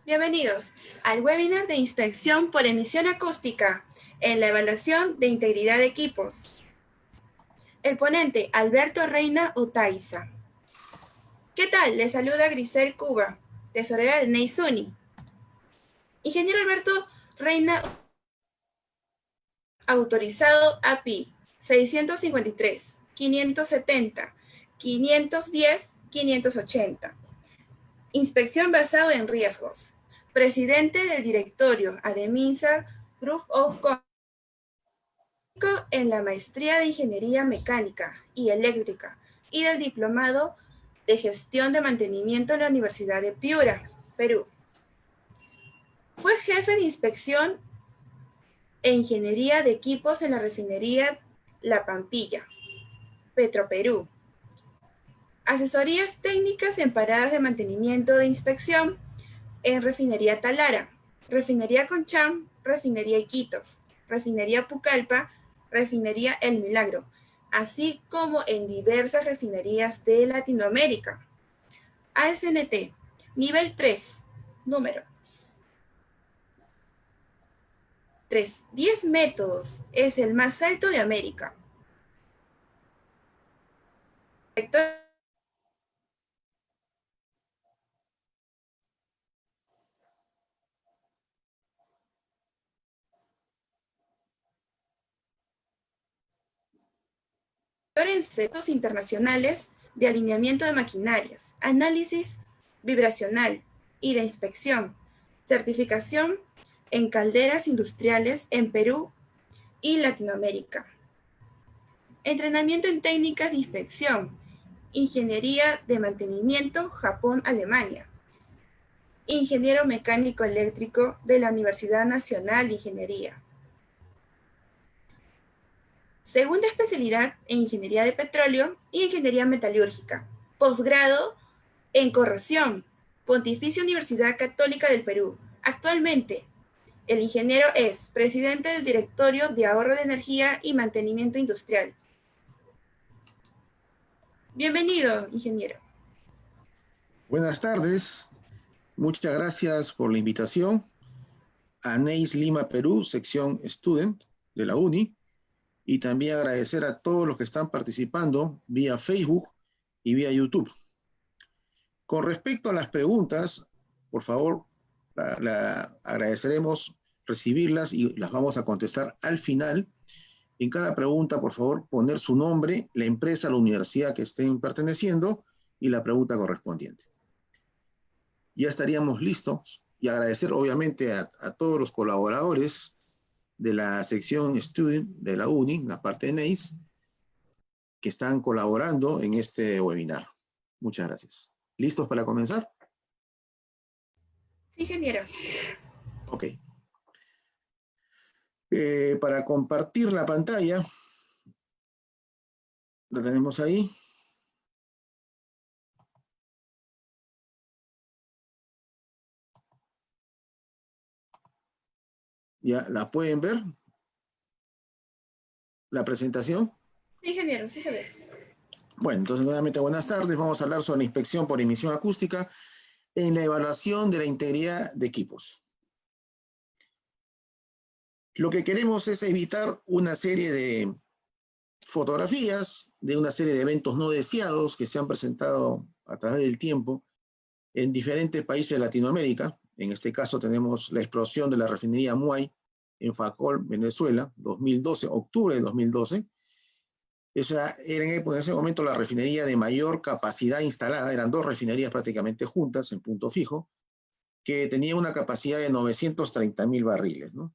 Bienvenidos al webinar de inspección por emisión acústica en la evaluación de integridad de equipos. El ponente, Alberto Reina Otaiza. ¿Qué tal? Les saluda Grisel Cuba, tesorera del NEISUNI. Ingeniero Alberto Reina, autorizado API 653, 570, 510, 580. Inspección basado en riesgos. Presidente del directorio ADEMINSA Group of en la maestría de Ingeniería Mecánica y Eléctrica y del diplomado de Gestión de Mantenimiento en la Universidad de Piura, Perú. Fue jefe de inspección e ingeniería de equipos en la refinería La Pampilla, Petroperú. Asesorías técnicas en paradas de mantenimiento de inspección en Refinería Talara, Refinería Concham, Refinería Iquitos, Refinería Pucallpa, Refinería El Milagro, así como en diversas refinerías de Latinoamérica. ASNT, nivel 3, número 3, 10 métodos, es el más alto de América. En centros internacionales de alineamiento de maquinarias, análisis vibracional y de inspección, certificación en calderas industriales en Perú y Latinoamérica. Entrenamiento en técnicas de inspección, ingeniería de mantenimiento, Japón, Alemania. Ingeniero mecánico eléctrico de la Universidad Nacional de Ingeniería. Segunda especialidad en Ingeniería de Petróleo y Ingeniería Metalúrgica. Posgrado en Corrosión, Pontificia Universidad Católica del Perú. Actualmente, el ingeniero es presidente del Directorio de Ahorro de Energía y Mantenimiento Industrial. Bienvenido, ingeniero. Buenas tardes. Muchas gracias por la invitación a NEIS Lima, Perú, sección Student de la UNI. Y también agradecer a todos los que están participando vía Facebook y vía YouTube. Con respecto a las preguntas, por favor, agradeceremos recibirlas y las vamos a contestar al final. En cada pregunta, por favor, poner su nombre, la empresa, la universidad que estén perteneciendo y la pregunta correspondiente. Ya estaríamos listos y agradecer obviamente a todos los colaboradores de la sección Student de la UNI, la parte de NEIS, que están colaborando en este webinar. Muchas gracias. ¿Listos para comenzar? Sí, ingeniero. Ok. Para compartir la pantalla, la tenemos ahí. ¿Ya la pueden ver? ¿La presentación? Sí, ingeniero, sí se ve. Bueno, entonces nuevamente buenas tardes. Vamos a hablar sobre la inspección por emisión acústica en la evaluación de la integridad de equipos. Lo que queremos es evitar una serie de fotografías de una serie de eventos no deseados que se han presentado a través del tiempo en diferentes países de Latinoamérica. En este caso tenemos la explosión de la refinería Muay en Facol, Venezuela, 2012, octubre de 2012. Esa era en ese momento la refinería de mayor capacidad instalada, eran dos refinerías prácticamente juntas en punto fijo, que tenía una capacidad de 930.000 barriles, ¿no?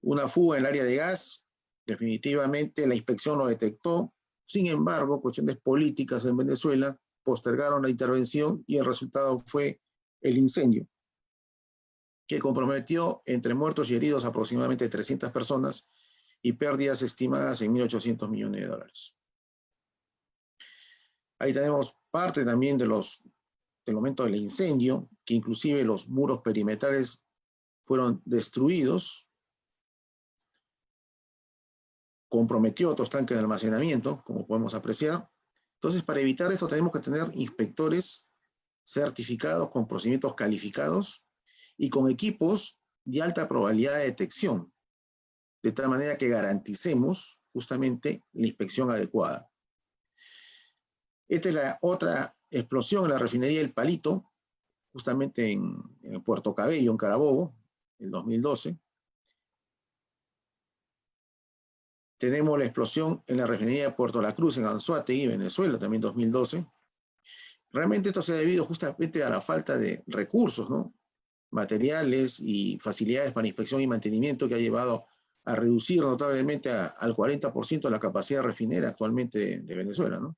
Una fuga en el área de gas, definitivamente la inspección lo detectó. Sin embargo, cuestiones políticas en Venezuela postergaron la intervención y el resultado fue el incendio, que comprometió entre muertos y heridos aproximadamente 300 personas y pérdidas estimadas en 1.800 millones de dólares. Ahí tenemos parte también del momento del incendio, que inclusive los muros perimetrales fueron destruidos, comprometió otros tanques de almacenamiento, como podemos apreciar. Entonces, para evitar esto tenemos que tener inspectores certificados con procedimientos calificados y con equipos de alta probabilidad de detección, de tal manera que garanticemos justamente la inspección adecuada. Esta es la otra explosión en la refinería El Palito, justamente en Puerto Cabello, en Carabobo, en 2012. Tenemos la explosión en la refinería de Puerto La Cruz, en Anzoátegui, Venezuela, también 2012. Realmente esto se ha debido justamente a la falta de recursos, ¿no?, materiales y facilidades para inspección y mantenimiento, que ha llevado a reducir notablemente al 40% la capacidad refinera actualmente de Venezuela, ¿no?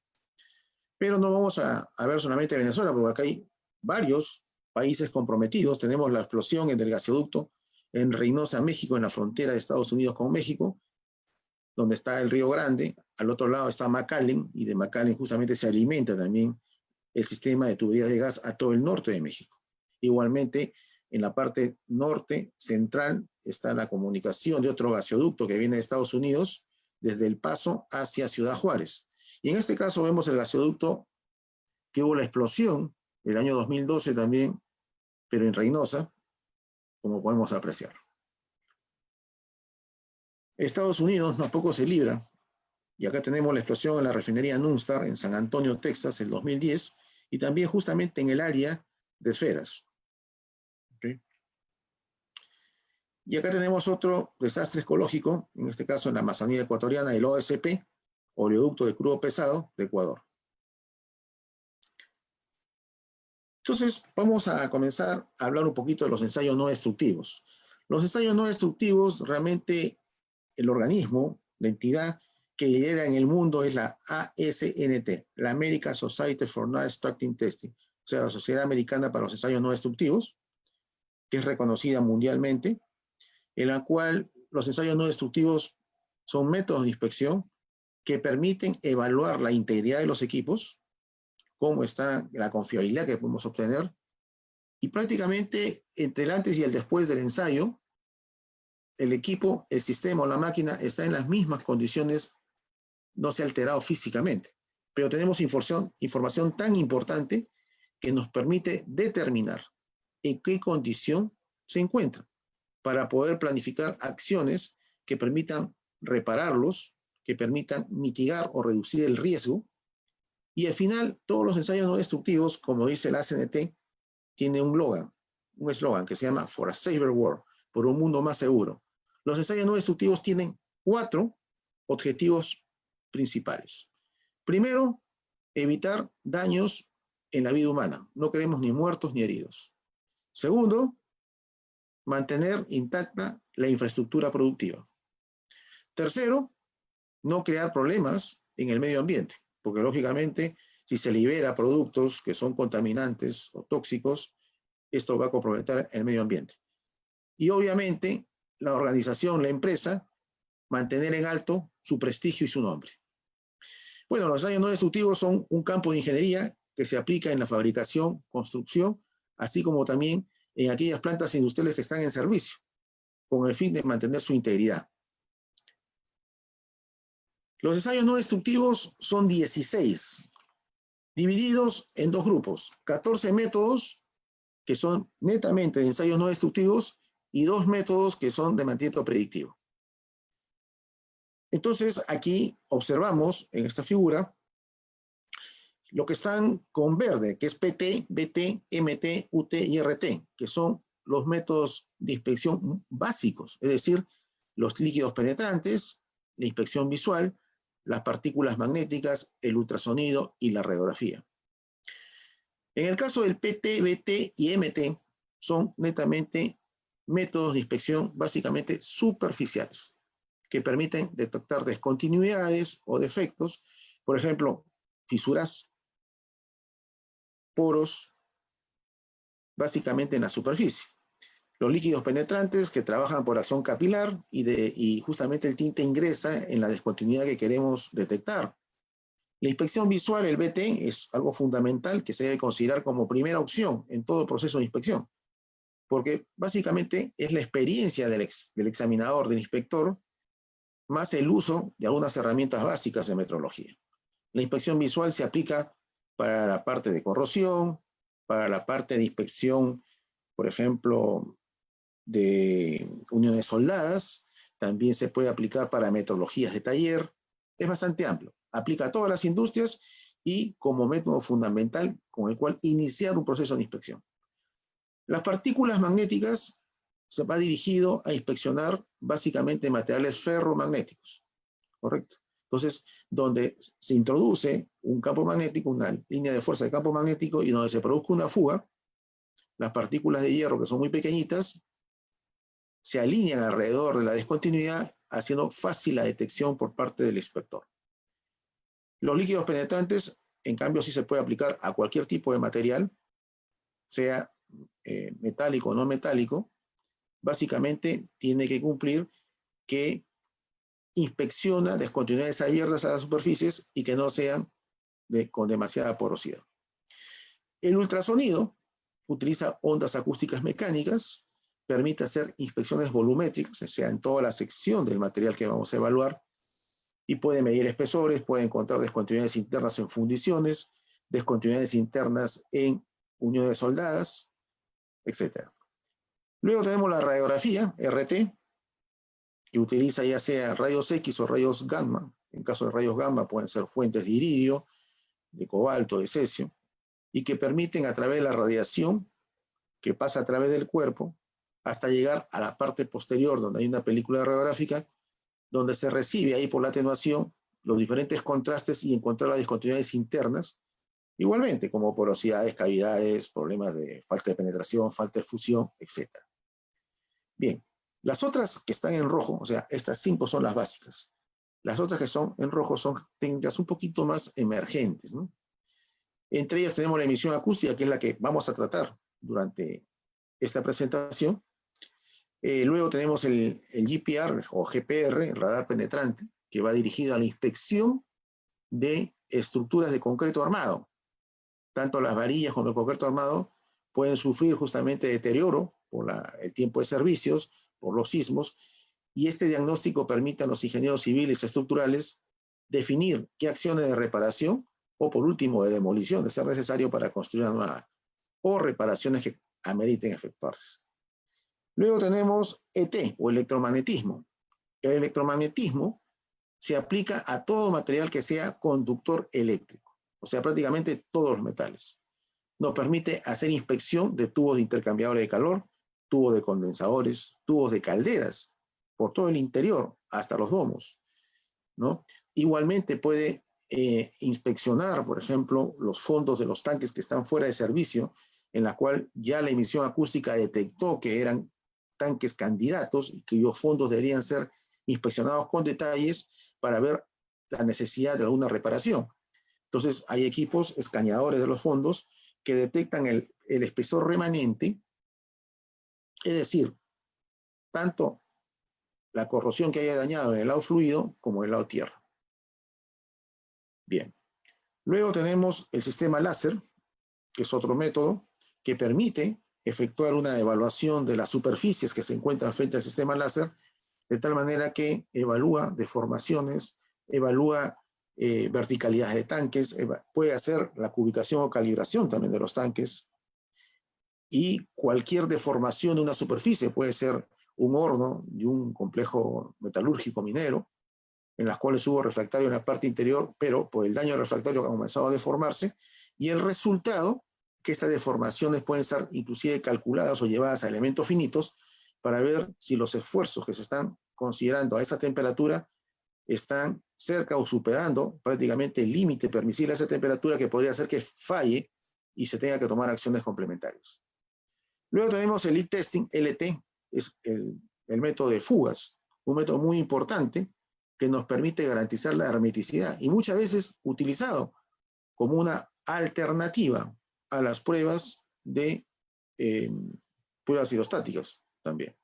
Pero no vamos a ver solamente Venezuela, porque acá hay varios países comprometidos. Tenemos la explosión en el gasoducto en Reynosa, México, en la frontera de Estados Unidos con México, donde está el Río Grande. Al otro lado está McAllen, y de McAllen justamente se alimenta también el sistema de tuberías de gas a todo el norte de México. Igualmente, en la parte norte central está la comunicación de otro gasoducto que viene de Estados Unidos desde El Paso hacia Ciudad Juárez. Y en este caso vemos el gasoducto que hubo la explosión el año 2012 también, pero en Reynosa, como podemos apreciar. Estados Unidos tampoco se libra, y acá tenemos la explosión en la refinería Nunstar en San Antonio, Texas, el 2010, y también justamente en el área de Esferas. ¿Okay? Y acá tenemos otro desastre ecológico, en este caso en la Amazonía ecuatoriana, el OSP, Oleoducto de Crudo Pesado de Ecuador. Entonces, vamos a comenzar a hablar un poquito de los ensayos no destructivos. Los ensayos no destructivos, realmente el organismo, la entidad que lidera en el mundo es la ASNT, la American Society for Non-Destructive Testing, o sea, la Sociedad Americana para los Ensayos No Destructivos, que es reconocida mundialmente, en la cual los ensayos no destructivos son métodos de inspección que permiten evaluar la integridad de los equipos, cómo está la confiabilidad que podemos obtener, y prácticamente entre el antes y el después del ensayo, el equipo, el sistema o la máquina está en las mismas condiciones, no se ha alterado físicamente, pero tenemos información tan importante que nos permite determinar en qué condición se encuentra, para poder planificar acciones que permitan repararlos, que permitan mitigar o reducir el riesgo. Y al final, todos los ensayos no destructivos, como dice la ASNT, tiene un eslogan que se llama For a Safer World, por un mundo más seguro. Los ensayos no destructivos tienen 4 objetivos principales. Primero, evitar daños en la vida humana. No queremos ni muertos ni heridos. Segundo, mantener intacta la infraestructura productiva. Tercero, no crear problemas en el medio ambiente, porque lógicamente si se libera productos que son contaminantes o tóxicos, esto va a comprometer el medio ambiente. Y obviamente la organización, la empresa, mantener en alto su prestigio y su nombre. Bueno, los ensayos no destructivos son un campo de ingeniería que se aplica en la fabricación, construcción, así como también en aquellas plantas industriales que están en servicio, con el fin de mantener su integridad. Los ensayos no destructivos son 16, divididos en 2 grupos, 14 métodos que son netamente de ensayos no destructivos y 2 métodos que son de mantenimiento predictivo. Entonces, aquí observamos en esta figura lo que están con verde, que es PT, BT, MT, UT y RT, que son los métodos de inspección básicos, es decir, los líquidos penetrantes, la inspección visual, las partículas magnéticas, el ultrasonido y la radiografía. En el caso del PT, BT y MT, son netamente métodos de inspección básicamente superficiales, que permiten detectar descontinuidades o defectos, por ejemplo, fisuras, poros, básicamente en la superficie. Los líquidos penetrantes que trabajan por acción capilar y justamente el tinte ingresa en la descontinuidad que queremos detectar. La inspección visual, el BT, es algo fundamental que se debe considerar como primera opción en todo proceso de inspección, porque básicamente es la experiencia del examinador, del inspector, más el uso de algunas herramientas básicas de metrología. La inspección visual se aplica para la parte de corrosión, para la parte de inspección, por ejemplo, de uniones soldadas, también se puede aplicar para metrologías de taller, es bastante amplio, aplica a todas las industrias y como método fundamental con el cual iniciar un proceso de inspección. Las partículas magnéticas se va dirigido a inspeccionar básicamente materiales ferromagnéticos, ¿correcto? Entonces, donde se introduce un campo magnético, una línea de fuerza de campo magnético y donde se produzca una fuga, las partículas de hierro, que son muy pequeñitas, se alinean alrededor de la discontinuidad, haciendo fácil la detección por parte del inspector. Los líquidos penetrantes, en cambio, sí se puede aplicar a cualquier tipo de material, sea metálico o no metálico. Básicamente tiene que cumplir que inspecciona discontinuidades abiertas a las superficies y que no sean con demasiada porosidad. El ultrasonido utiliza ondas acústicas mecánicas, permite hacer inspecciones volumétricas, o sea, en toda la sección del material que vamos a evaluar, y puede medir espesores, puede encontrar discontinuidades internas en fundiciones, discontinuidades internas en uniones soldadas, etc. Luego tenemos la radiografía, RT, que utiliza ya sea rayos X o rayos gamma. En caso de rayos gamma pueden ser fuentes de iridio, de cobalto, de cesio, y que permiten a través de la radiación que pasa a través del cuerpo hasta llegar a la parte posterior donde hay una película radiográfica, donde se recibe ahí por la atenuación los diferentes contrastes y encontrar las discontinuidades internas, igualmente como porosidades, cavidades, problemas de falta de penetración, falta de fusión, etc. Bien, las otras que están en rojo, o sea, estas 5 son las básicas. Las otras que son en rojo son técnicas un poquito más emergentes, ¿no? Entre ellas tenemos la emisión acústica, que es la que vamos a tratar durante esta presentación. Luego tenemos el GPR o GPR, el radar penetrante, que va dirigido a la inspección de estructuras de concreto armado. Tanto las varillas como el concreto armado pueden sufrir justamente deterioro por el tiempo de servicios, por los sismos, y este diagnóstico permite a los ingenieros civiles estructurales definir qué acciones de reparación o por último de demolición de ser necesario para construir una nueva, o reparaciones que ameriten efectuarse. Luego tenemos ET o electromagnetismo. El electromagnetismo se aplica a todo material que sea conductor eléctrico, o sea, prácticamente todos los metales. Nos permite hacer inspección de tubos de intercambiadores de calor, tubos de condensadores, tubos de calderas, por todo el interior, hasta los domos, ¿no? Igualmente puede inspeccionar, por ejemplo, los fondos de los tanques que están fuera de servicio, en la cual ya la emisión acústica detectó que eran tanques candidatos y cuyos fondos deberían ser inspeccionados con detalles para ver la necesidad de alguna reparación. Entonces, hay equipos escaneadores de los fondos que detectan el espesor remanente, es decir, tanto la corrosión que haya dañado en el lado fluido como en el lado tierra. Bien. Luego tenemos el sistema láser, que es otro método que permite efectuar una evaluación de las superficies que se encuentran frente al sistema láser, de tal manera que evalúa deformaciones, evalúa verticalidades de tanques, puede hacer la cubicación o calibración también de los tanques, y cualquier deformación de una superficie, puede ser un horno de un complejo metalúrgico minero, en las cuales hubo refractario en la parte interior, pero por el daño refractario ha comenzado a deformarse, y el resultado, que estas deformaciones pueden ser inclusive calculadas o llevadas a elementos finitos, para ver si los esfuerzos que se están considerando a esa temperatura están cerca o superando prácticamente el límite permisible a esa temperatura, que podría hacer que falle y se tenga que tomar acciones complementarias. Luego tenemos el leak testing, LT, es el método de fugas, un método muy importante que nos permite garantizar la hermeticidad y muchas veces utilizado como una alternativa a las pruebas de pruebas hidrostáticas también.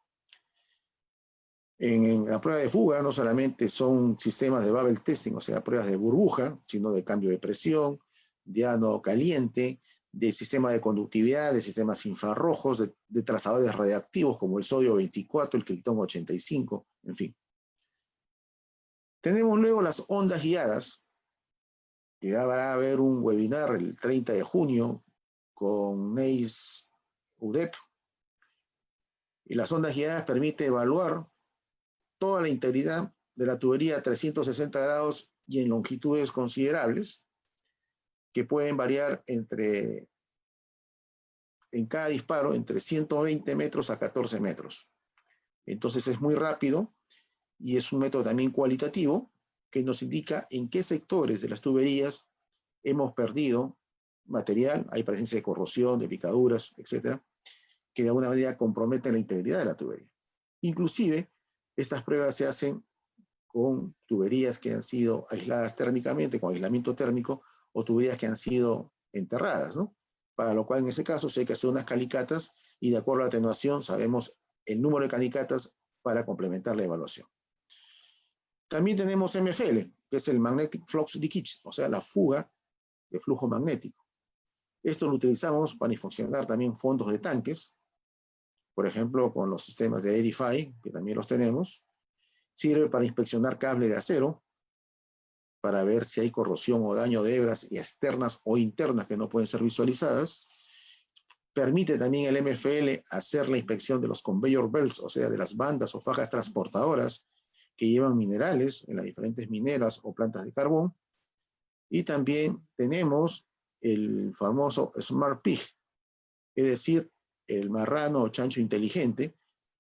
En la prueba de fuga no solamente son sistemas de bubble testing, o sea, pruebas de burbuja, sino de cambio de presión, de ánodo caliente, de sistemas de conductividad, de sistemas infrarrojos, de trazadores radiactivos como el sodio 24, el criptón 85, en fin. Tenemos luego las ondas guiadas, que ya va a haber un webinar el 30 de junio con NEIS UDEP, Y las ondas guiadas permite evaluar toda la integridad de la tubería a 360 grados y en longitudes considerables, que pueden variar en cada disparo entre 120 metros a 14 metros. Entonces es muy rápido y es un método también cualitativo que nos indica en qué sectores de las tuberías hemos perdido material, hay presencia de corrosión, de picaduras, etcétera, que de alguna manera comprometen la integridad de la tubería. Inclusive, estas pruebas se hacen con tuberías que han sido aisladas térmicamente, con aislamiento térmico, o tuberías que han sido enterradas, ¿no? Para lo cual en ese caso se hay que hacer unas calicatas y de acuerdo a la atenuación sabemos el número de calicatas para complementar la evaluación. También tenemos MFL, que es el Magnetic Flux Leakage, o sea, la fuga de flujo magnético. Esto lo utilizamos para inspeccionar también fondos de tanques, por ejemplo, con los sistemas de Edify, que también los tenemos. Sirve para inspeccionar cable de acero, para ver si hay corrosión o daño de hebras externas o internas que no pueden ser visualizadas. Permite también el MFL hacer la inspección de los conveyor belts, o sea, de las bandas o fajas transportadoras que llevan minerales en las diferentes mineras o plantas de carbón. Y también tenemos el famoso Smart Pig, es decir, el marrano o chancho inteligente,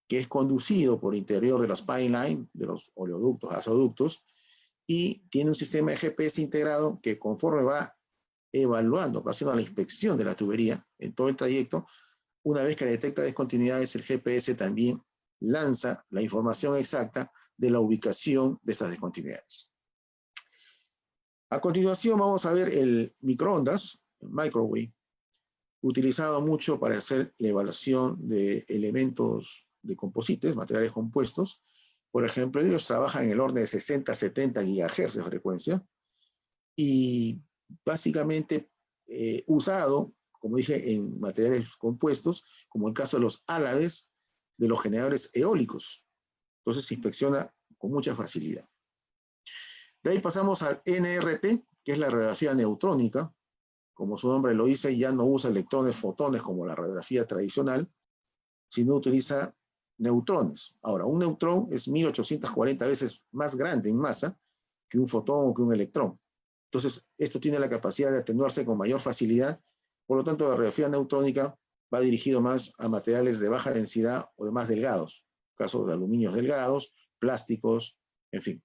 que es conducido por interior de los pipeline, de los oleoductos, gasoductos, y tiene un sistema de GPS integrado que conforme va evaluando, va haciendo la inspección de la tubería en todo el trayecto, una vez que detecta descontinuidades, el GPS también lanza la información exacta de la ubicación de estas descontinuidades. A continuación vamos a ver el microondas, el microwave, utilizado mucho para hacer la evaluación de elementos de composites, materiales compuestos. Por ejemplo, ellos trabajan en el orden de 60 a 70 GHz de frecuencia y básicamente usado, como dije, en materiales compuestos, como el caso de los álabes de los generadores eólicos. Entonces se inspecciona con mucha facilidad. De ahí pasamos al NRT, que es la radiografía neutrónica. Como su nombre lo dice, ya no usa electrones, fotones como la radiografía tradicional, sino utiliza neutrones. Ahora, un neutrón es 1840 veces más grande en masa que un fotón o que un electrón. Entonces, esto tiene la capacidad de atenuarse con mayor facilidad. Por lo tanto, la radiografía neutrónica va dirigido más a materiales de baja densidad o de más delgados, caso de aluminios delgados, plásticos, en fin.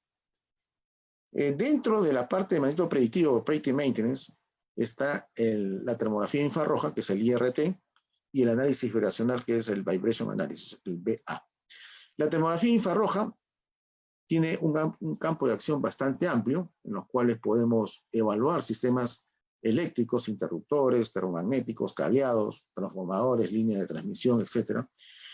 Dentro de la parte de mantenimiento predictivo o predictive maintenance está la termografía infrarroja, que es el IRT, y el análisis vibracional, que es el Vibration Analysis, el VA. La termografía infrarroja tiene un campo de acción bastante amplio, en los cuales podemos evaluar sistemas eléctricos, interruptores, termomagnéticos, cableados, transformadores, líneas de transmisión, etc.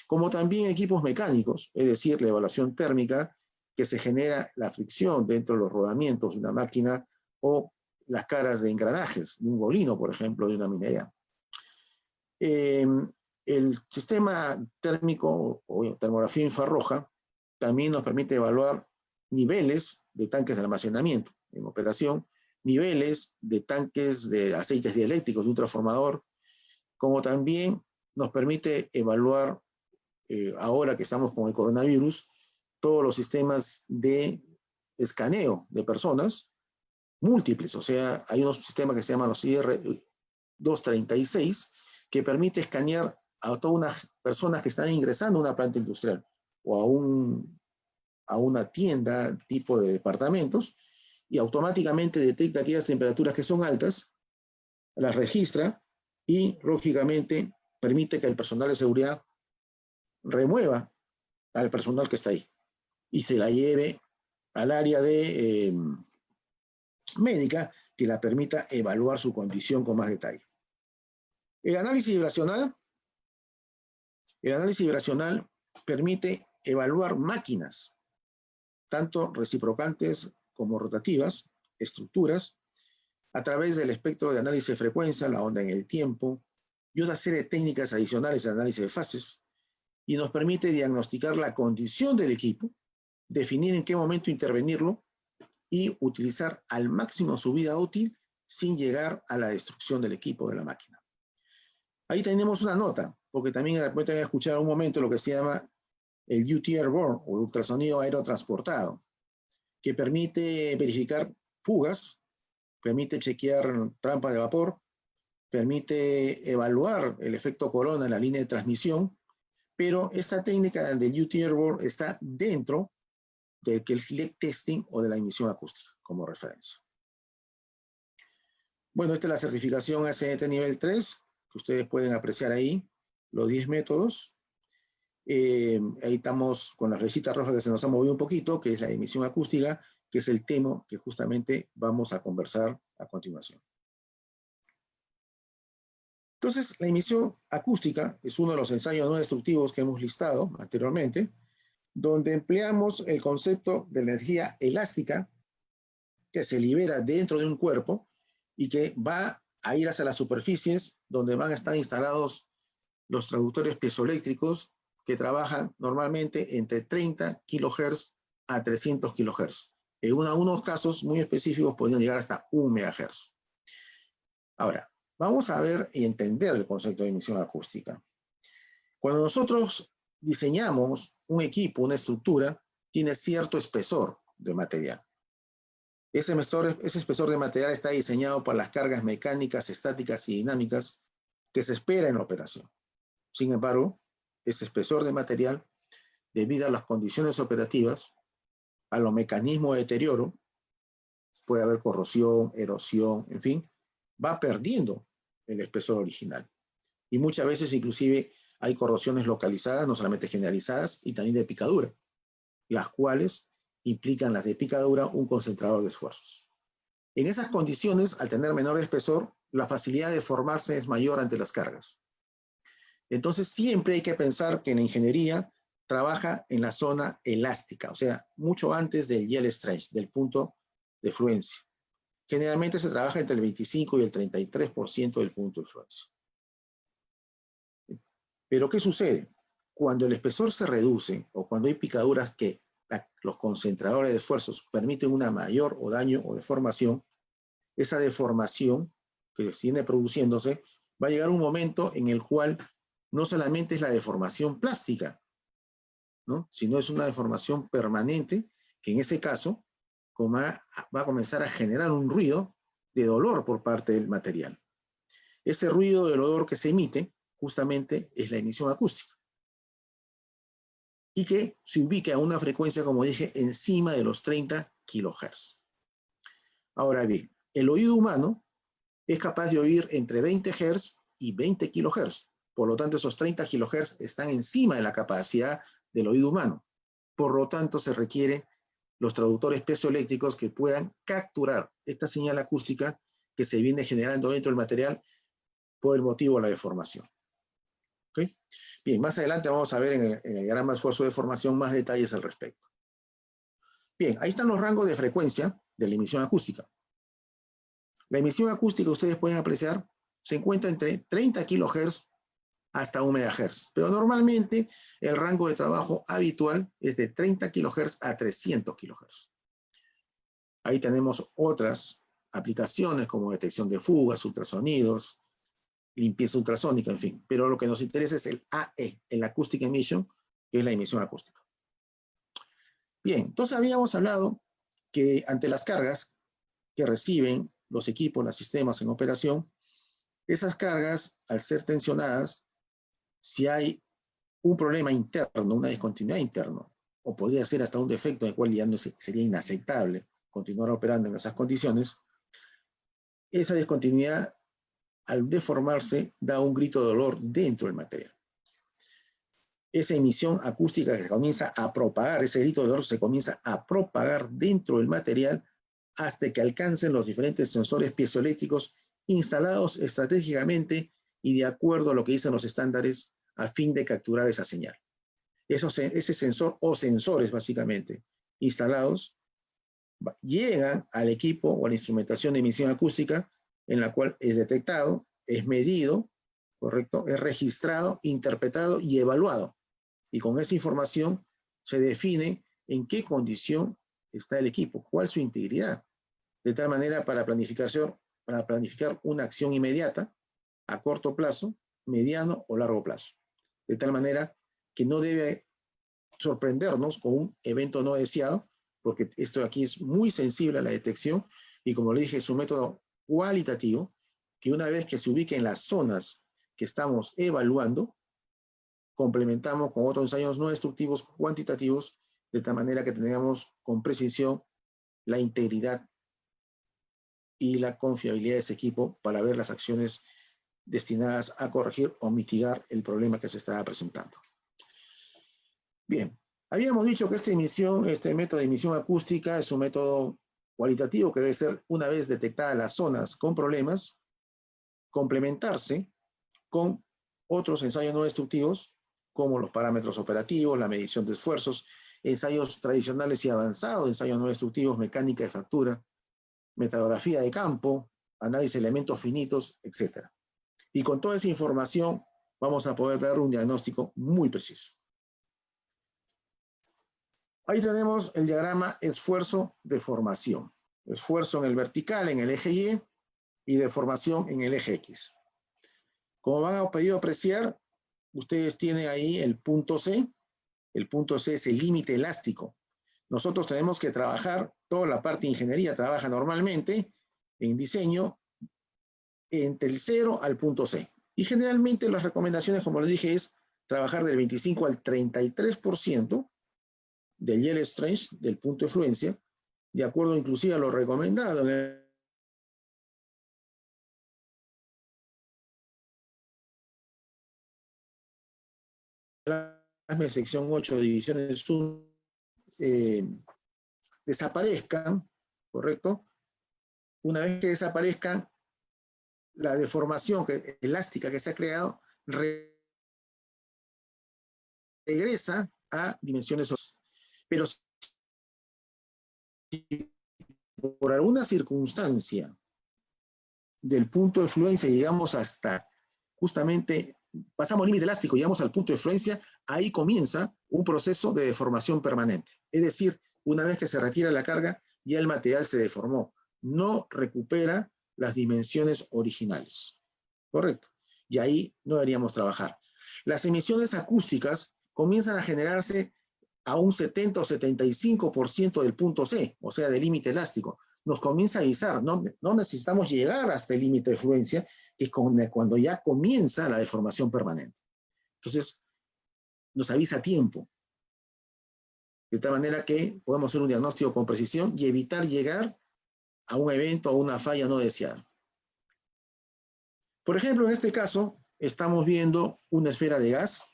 Como también equipos mecánicos, es decir, la evaluación térmica, que se genera la fricción dentro de los rodamientos de una máquina o las caras de engranajes, de un molino, por ejemplo, de una minería. El sistema térmico o termografía infrarroja también nos permite evaluar niveles de tanques de almacenamiento en operación, niveles de tanques de aceites dieléctricos de un transformador, como también nos permite evaluar, ahora que estamos con el coronavirus, todos los sistemas de escaneo de personas múltiples. O sea, hay unos sistemas que se llaman los IR-236 que permite escanear a todas unas personas que están ingresando a una planta industrial o a una tienda tipo de departamentos y automáticamente detecta aquellas temperaturas que son altas, las registra y lógicamente permite que el personal de seguridad remueva al personal que está ahí y se la lleve al área de médica que la permita evaluar su condición con más detalle. El análisis vibracional permite evaluar máquinas, tanto reciprocantes como rotativas, estructuras, a través del espectro de análisis de frecuencia, la onda en el tiempo, y una serie de técnicas adicionales de análisis de fases, y nos permite diagnosticar la condición del equipo, definir en qué momento intervenirlo y utilizar al máximo su vida útil sin llegar a la destrucción del equipo de la máquina. Ahí tenemos una nota, porque también de repente han escuchado un momento lo que se llama el UT Airborne, o ultrasonido aerotransportado, que permite verificar fugas, permite chequear trampas de vapor, permite evaluar el efecto corona en la línea de transmisión, pero esta técnica del UT Airborne está dentro del que el leak testing o de la emisión acústica, como referencia. Bueno, esta es la certificación ACNT nivel 3, que ustedes pueden apreciar ahí, los 10 métodos. Ahí estamos con la rayita roja que se nos ha movido un poquito, que es la emisión acústica, que es el tema que justamente vamos a conversar a continuación. Entonces, la emisión acústica es uno de los ensayos no destructivos que hemos listado anteriormente, donde empleamos el concepto de energía elástica que se libera dentro de un cuerpo y que va a ir hacia las superficies donde van a estar instalados los traductores piezoeléctricos que trabajan normalmente entre 30 kHz a 300 kHz. En unos casos muy específicos podrían llegar hasta 1 MHz. Ahora, vamos a ver y entender el concepto de emisión acústica. Cuando nosotros diseñamos un equipo, una estructura, tiene cierto espesor de material. Ese espesor de material está diseñado para las cargas mecánicas, estáticas y dinámicas que se espera en la operación. Sin embargo, ese espesor de material, debido a las condiciones operativas, a los mecanismos de deterioro, puede haber corrosión, erosión, en fin, va perdiendo el espesor original. Y muchas veces inclusive hay corrosiones localizadas, no solamente generalizadas, y también de picadura, las cuales implican las de picadura un concentrador de esfuerzos. En esas condiciones, al tener menor espesor, la facilidad de formarse es mayor ante las cargas. Entonces siempre hay que pensar que en la ingeniería trabaja en la zona elástica, o sea, mucho antes del yield stress, del punto de fluencia. Generalmente se trabaja entre el 25 y el 33% del punto de fluencia. Pero ¿qué sucede? Cuando el espesor se reduce o cuando hay picaduras que los concentradores de esfuerzos permiten una mayor o daño o deformación, esa deformación que viene produciéndose va a llegar un momento en el cual no solamente es la deformación plástica, ¿no?, sino es una deformación permanente que en ese caso va a comenzar a generar un ruido de dolor por parte del material. Ese ruido del dolor que se emite justamente es la emisión acústica y que se ubica a una frecuencia, como dije, encima de los 30 kHz. Ahora bien, el oído humano es capaz de oír entre 20 Hz y 20 kHz. Por lo tanto, esos 30 kHz están encima de la capacidad del oído humano. Por lo tanto, se requieren los traductores piezoeléctricos que puedan capturar esta señal acústica que se viene generando dentro del material por el motivo de la deformación. ¿Okay? Bien, más adelante vamos a ver en el diagrama de esfuerzo de deformación más detalles al respecto. Bien, ahí están los rangos de frecuencia de la emisión acústica. La emisión acústica, ustedes pueden apreciar, se encuentra entre 30 kHz hasta 1 MHz, pero normalmente el rango de trabajo habitual es de 30 kHz a 300 kHz. Ahí tenemos otras aplicaciones como detección de fugas, ultrasonidos, limpieza ultrasónica, en fin. Pero lo que nos interesa es el AE, el Acoustic Emission, que es la emisión acústica. Bien, entonces habíamos hablado que ante las cargas que reciben los equipos, los sistemas en operación, esas cargas, al ser tensionadas, si hay un problema interno, una discontinuidad interna, o podría ser hasta un defecto en el cual ya no sería inaceptable continuar operando en esas condiciones, esa discontinuidad, al deformarse, da un grito de dolor dentro del material. Esa emisión acústica que se comienza a propagar, ese grito de dolor se comienza a propagar dentro del material hasta que alcancen los diferentes sensores piezoeléctricos instalados estratégicamente y de acuerdo a lo que dicen los estándares a fin de capturar esa señal. Ese sensor o sensores básicamente instalados llegan al equipo o a la instrumentación de emisión acústica en la cual es detectado, es medido, ¿correcto? Es registrado, interpretado y evaluado. Y con esa información se define en qué condición está el equipo, cuál es su integridad. De tal manera para planificar una acción inmediata, a corto plazo, mediano o largo plazo. de tal manera que no debe sorprendernos con un evento no deseado, porque esto aquí es muy sensible a la detección y como le dije, es un método cualitativo que una vez que se ubique en las zonas que estamos evaluando, complementamos con otros ensayos no destructivos cuantitativos de tal manera que tengamos con precisión la integridad y la confiabilidad de ese equipo para ver las acciones destinadas a corregir o mitigar el problema que se estaba presentando. Bien, habíamos dicho que este método de emisión acústica es un método cualitativo que debe ser, una vez detectadas las zonas con problemas, complementarse con otros ensayos no destructivos, como los parámetros operativos, la medición de esfuerzos, ensayos tradicionales y avanzados, ensayos no destructivos, mecánica de fractura, metodografía de campo, análisis de elementos finitos, etc. Y con toda esa información vamos a poder dar un diagnóstico muy preciso. Ahí tenemos el diagrama esfuerzo-deformación. Esfuerzo en el vertical, en el eje y deformación en el eje X. Como van a podido apreciar, ustedes tienen ahí el punto C. El punto C es el límite elástico. Nosotros tenemos que trabajar, toda la parte de ingeniería trabaja normalmente en diseño entre el 0 al punto C. Y generalmente las recomendaciones, como les dije, es trabajar del 25 al 33% del yield strength, del punto de fluencia, de acuerdo inclusive a lo recomendado en la sección 8, divisiones 1, desaparezcan, ¿correcto? Una vez que desaparezcan, la deformación elástica que se ha creado regresa a dimensiones. Pero si por alguna circunstancia del punto de fluencia llegamos hasta justamente, pasamos el límite elástico, llegamos al punto de fluencia, ahí comienza un proceso de deformación permanente. Es decir, una vez que se retira la carga, ya el material se deformó, no recupera las dimensiones originales. ¿Correcto? Y ahí no deberíamos trabajar. Las emisiones acústicas comienzan a generarse a un 70 o 75% del punto C, o sea, del límite elástico. Nos comienza a avisar, no necesitamos llegar hasta el límite de fluencia, que es cuando ya comienza la deformación permanente. Entonces, nos avisa a tiempo, de tal manera que podemos hacer un diagnóstico con precisión y evitar llegar a un evento o una falla no deseada. Por ejemplo, en este caso, estamos viendo una esfera de gas.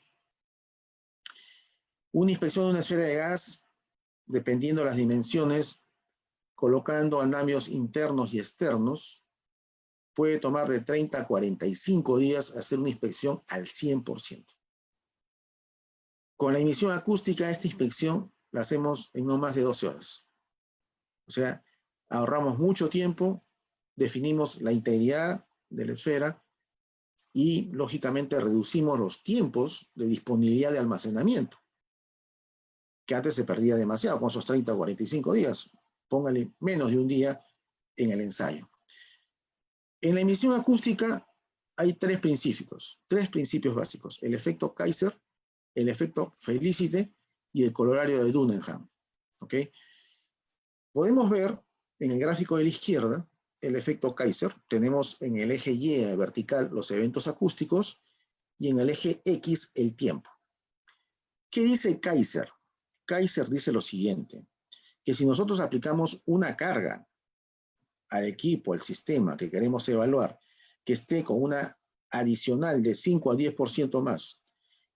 Una inspección de una esfera de gas, dependiendo de las dimensiones, colocando andamios internos y externos, puede tomar de 30 a 45 días hacer una inspección al 100%. Con la emisión acústica, esta inspección la hacemos en no más de 12 horas. O sea, ahorramos mucho tiempo, definimos la integridad de la esfera y, lógicamente, reducimos los tiempos de disponibilidad de almacenamiento, que antes se perdía demasiado con esos 30 o 45 días. Póngale menos de un día en el ensayo. En la emisión acústica hay tres principios básicos: el efecto Kaiser, el efecto Felicity y el corolario de Dunningham. ¿Ok? Podemos ver en el gráfico de la izquierda el efecto Kaiser. Tenemos en el eje Y vertical los eventos acústicos y en el eje X el tiempo. ¿Qué dice Kaiser? Kaiser dice lo siguiente, que si nosotros aplicamos una carga al equipo, al sistema que queremos evaluar, que esté con una adicional de 5 a 10% más,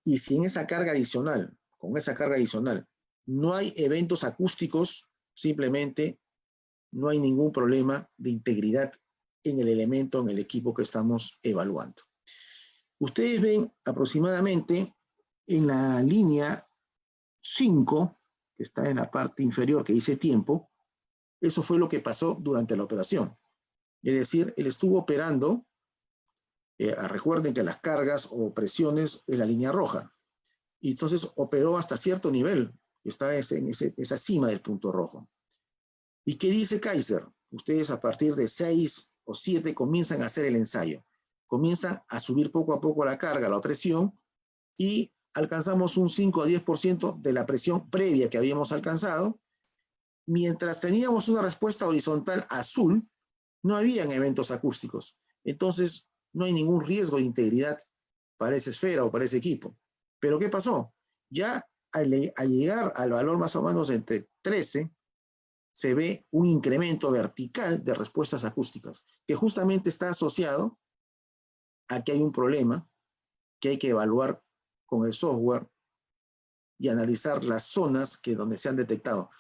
y si en esa carga adicional, con esa carga adicional, no hay eventos acústicos, simplemente no hay ningún problema de integridad en el elemento, en el equipo que estamos evaluando. Ustedes ven aproximadamente en la línea 5, que está en la parte inferior, que dice tiempo, eso fue lo que pasó durante la operación. Es decir, él estuvo operando, recuerden que las cargas o presiones es la línea roja, y entonces operó hasta cierto nivel, que está en esa cima del punto rojo. ¿Y qué dice Kaiser? Ustedes a partir de 6 o 7 comienzan a hacer el ensayo. Comienzan a subir poco a poco la carga, la presión, y alcanzamos un 5 a 10% de la presión previa que habíamos alcanzado. Mientras teníamos una respuesta horizontal azul, no habían eventos acústicos. Entonces, no hay ningún riesgo de integridad para esa esfera o para ese equipo. Pero ¿qué pasó? Ya al llegar al valor más o menos entre 13, se ve un incremento vertical de respuestas acústicas, que justamente está asociado a que hay un problema que hay que evaluar con el software y analizar las zonas donde se han detectado.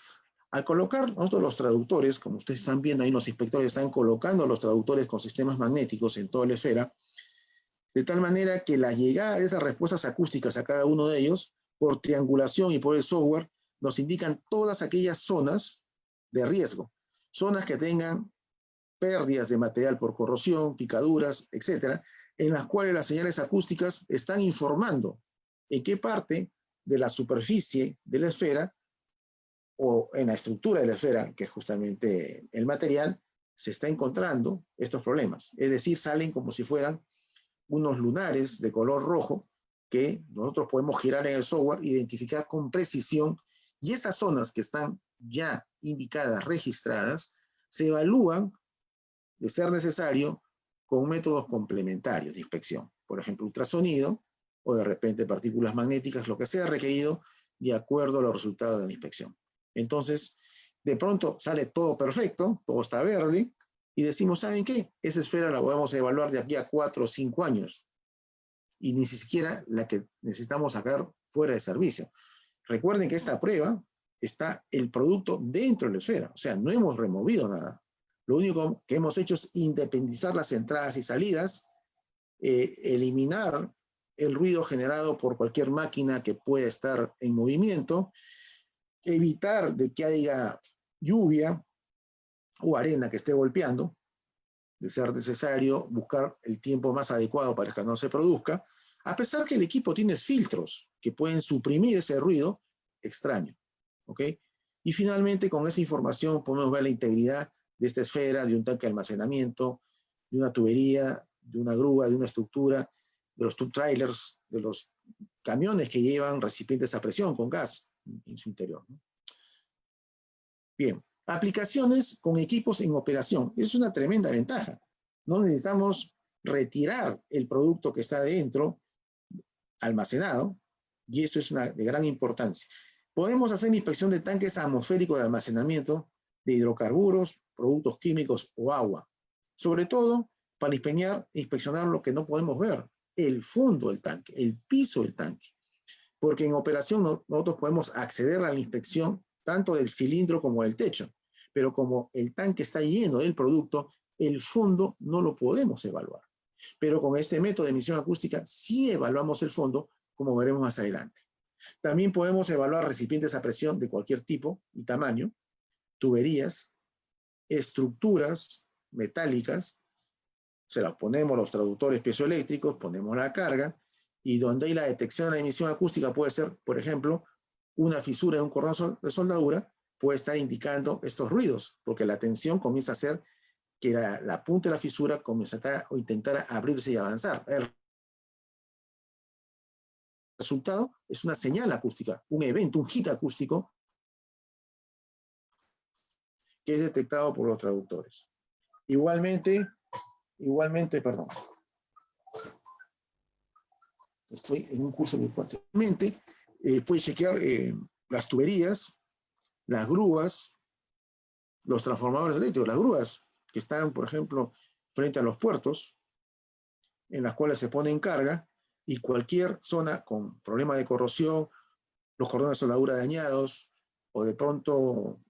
Al colocar nosotros los traductores, como ustedes están viendo ahí, los inspectores están colocando los traductores con sistemas magnéticos en toda la esfera, de tal manera que la llegada de esas respuestas acústicas a cada uno de ellos, por triangulación y por el software, nos indican todas aquellas zonas de riesgo, zonas que tengan pérdidas de material por corrosión, picaduras, etcétera, en las cuales las señales acústicas están informando en qué parte de la superficie de la esfera o en la estructura de la esfera, que es justamente el material, se está encontrando estos problemas. Es decir, salen como si fueran unos lunares de color rojo que nosotros podemos girar en el software, identificar con precisión, y esas zonas que están ya indicadas, registradas, se evalúan, de ser necesario, con métodos complementarios de inspección. Por ejemplo, ultrasonido o de repente partículas magnéticas, lo que sea requerido de acuerdo a los resultados de la inspección. Entonces, de pronto sale todo perfecto, todo está verde, y decimos, ¿saben qué? Esa esfera la podemos evaluar de aquí a 4 o 5 años. Y ni siquiera la que necesitamos sacar fuera de servicio. Recuerden que esta prueba está el producto dentro de la esfera, o sea, no hemos removido nada. Lo único que hemos hecho es independizar las entradas y salidas, eliminar el ruido generado por cualquier máquina que pueda estar en movimiento, evitar de que haya lluvia o arena que esté golpeando, de ser necesario buscar el tiempo más adecuado para que no se produzca, a pesar que el equipo tiene filtros que pueden suprimir ese ruido extraño, ¿ok? Y finalmente, con esa información podemos ver la integridad de esta esfera, de un tanque de almacenamiento, de una tubería, de una grúa, de una estructura, de los tube trailers, de los camiones que llevan recipientes a presión con gas en su interior, ¿no? Bien, aplicaciones con equipos en operación. Es una tremenda ventaja. No necesitamos retirar el producto que está dentro, almacenado, y eso es de gran importancia. Podemos hacer inspección de tanques atmosféricos de almacenamiento de hidrocarburos, productos químicos o agua. Sobre todo para inspeccionar lo que no podemos ver, el fondo del tanque, el piso del tanque. Porque en operación nosotros podemos acceder a la inspección tanto del cilindro como del techo, pero como el tanque está lleno del producto, el fondo no lo podemos evaluar. Pero con este método de emisión acústica sí evaluamos el fondo, como veremos más adelante. También podemos evaluar recipientes a presión de cualquier tipo y tamaño, tuberías, estructuras metálicas, se las ponemos los traductores piezoeléctricos, ponemos la carga, y donde hay la detección de la emisión acústica puede ser, por ejemplo, una fisura en un cordón de soldadura, puede estar indicando estos ruidos, porque la tensión comienza a hacer que la punta de la fisura comienza a intentar abrirse y avanzar. El resultado es una señal acústica, un evento, un hit acústico que es detectado por los traductores. Igualmente, perdón, estoy en un curso virtual. Igualmente, puede chequear las tuberías, las grúas, los transformadores eléctricos, las grúas que están, por ejemplo, frente a los puertos, en las cuales se pone en carga, y cualquier zona con problema de corrosión, los cordones de soldadura dañados, o de pronto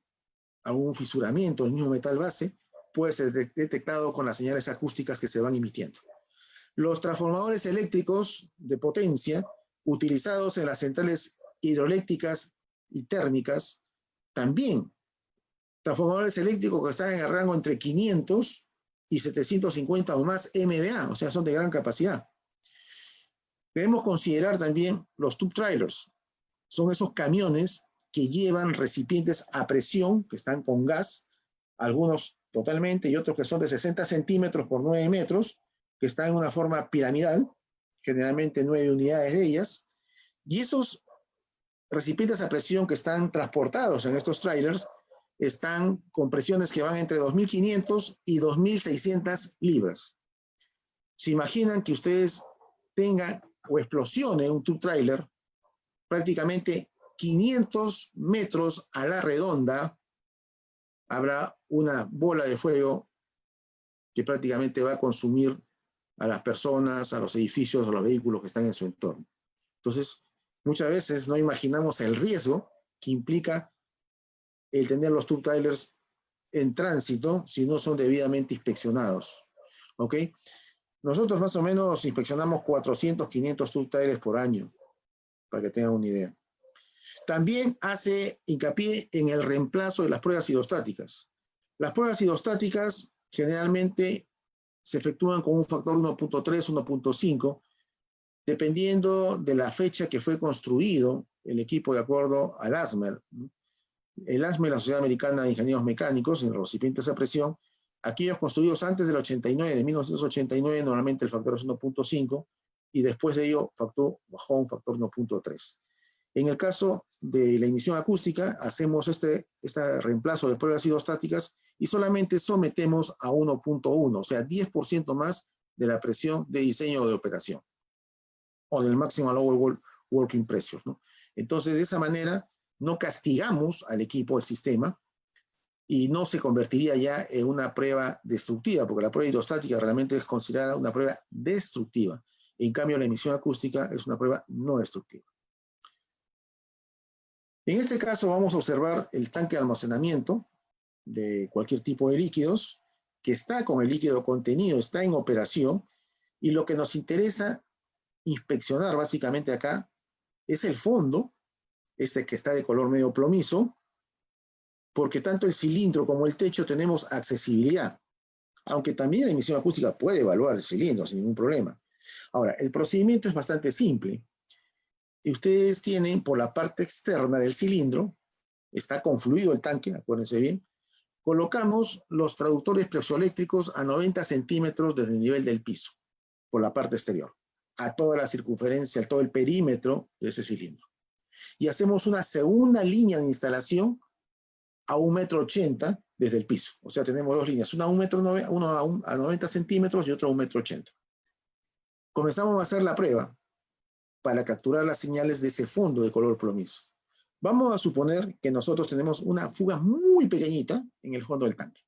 algún fisuramiento del mismo metal base, puede ser detectado con las señales acústicas que se van emitiendo. Los transformadores eléctricos de potencia utilizados en las centrales hidroeléctricas y térmicas, también transformadores eléctricos que están en el rango entre 500 y 750 o más MVA, o sea, son de gran capacidad. Debemos considerar también los tube trailers. Son esos camiones que llevan recipientes a presión, que están con gas, algunos totalmente y otros que son de 60 centímetros por 9 metros, que están en una forma piramidal, generalmente 9 unidades de ellas, Y esos recipientes a presión que están transportados en estos trailers están con presiones que van entre 2.500 y 2.600 libras. Se imaginan que ustedes tengan o explosione un tube trailer prácticamente 500 metros a la redonda, habrá una bola de fuego que prácticamente va a consumir a las personas, a los edificios, a los vehículos que están en su entorno. Entonces, muchas veces no imaginamos el riesgo que implica el tener los tube trailers en tránsito si no son debidamente inspeccionados. ¿Ok? Nosotros más o menos inspeccionamos 400, 500 tube trailers por año, para que tengan una idea. También hace hincapié en el reemplazo de las pruebas hidrostáticas. Las pruebas hidrostáticas generalmente se efectúan con un factor 1.3, 1.5, dependiendo de la fecha que fue construido el equipo de acuerdo al ASME. El ASME, la Sociedad Americana de Ingenieros Mecánicos, en los recipientes a presión, aquellos construidos antes del 89, de 1989, normalmente el factor es 1.5, y después de ello bajó a un factor 1.3. En el caso de la emisión acústica, hacemos este reemplazo de pruebas hidrostáticas y solamente sometemos a 1.1, o sea, 10% más de la presión de diseño de operación, o del máximo allowable working pressure, ¿no? Entonces, de esa manera, no castigamos al equipo, al sistema, y no se convertiría ya en una prueba destructiva, porque la prueba hidrostática realmente es considerada una prueba destructiva. En cambio, la emisión acústica es una prueba no destructiva. En este caso vamos a observar el tanque de almacenamiento de cualquier tipo de líquidos, que está con el líquido contenido, está en operación, y lo que nos interesa inspeccionar básicamente acá es el fondo, este que está de color medio plomizo, porque tanto el cilindro como el techo tenemos accesibilidad, aunque también la emisión acústica puede evaluar el cilindro sin ningún problema. Ahora, el procedimiento es bastante simple. Y ustedes tienen por la parte externa del cilindro, está confluido el tanque, acuérdense bien, colocamos los traductores piezoeléctricos a 90 centímetros desde el nivel del piso, por la parte exterior, a toda la circunferencia, a todo el perímetro de ese cilindro. Y hacemos una segunda línea de instalación a 1,80 m desde el piso. O sea, tenemos dos líneas, una a 90 centímetros y otra a 1,80 m. Comenzamos a hacer la prueba para capturar las señales de ese fondo de color plomizo. Vamos a suponer que nosotros tenemos una fuga muy pequeñita en el fondo del tanque.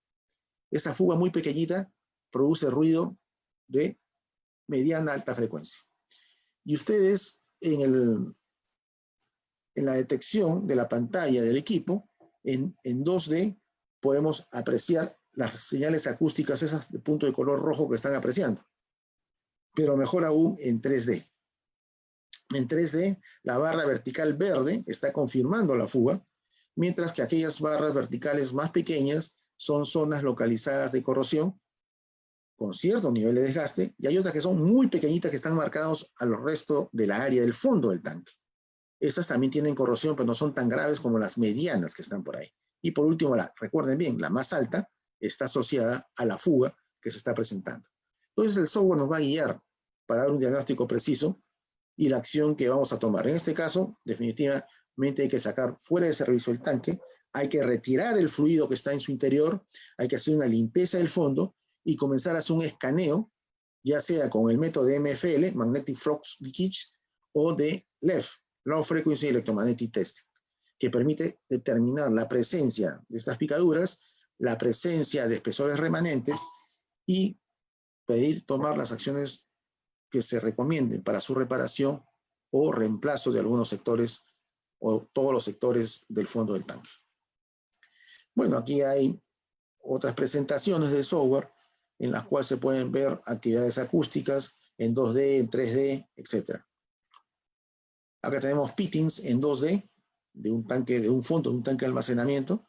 Esa fuga muy pequeñita produce ruido de mediana a alta frecuencia. Y ustedes en la detección de la pantalla del equipo, en 2D, podemos apreciar las señales acústicas, esas de punto de color rojo que están apreciando. Pero mejor aún en 3D. En 3D, la barra vertical verde está confirmando la fuga, mientras que aquellas barras verticales más pequeñas son zonas localizadas de corrosión con cierto nivel de desgaste, y hay otras que son muy pequeñitas que están marcadas al resto de la área del fondo del tanque. Estas también tienen corrosión, pero no son tan graves como las medianas que están por ahí. Y por último, recuerden bien, la más alta está asociada a la fuga que se está presentando. Entonces el software nos va a guiar para dar un diagnóstico preciso y la acción que vamos a tomar. En este caso, definitivamente hay que sacar fuera de servicio el tanque, hay que retirar el fluido que está en su interior, hay que hacer una limpieza del fondo y comenzar a hacer un escaneo, ya sea con el método de MFL, Magnetic Flux Leakage, o de LEF, Low Frequency Electromagnetic Testing, que permite determinar la presencia de estas picaduras, la presencia de espesores remanentes y tomar las acciones que se recomienden para su reparación o reemplazo de algunos sectores o todos los sectores del fondo del tanque. Bueno, aquí hay otras presentaciones del software en las cuales se pueden ver actividades acústicas en 2D, en 3D, etc. Acá tenemos pittings en 2D de un tanque, de un fondo, de un tanque de almacenamiento.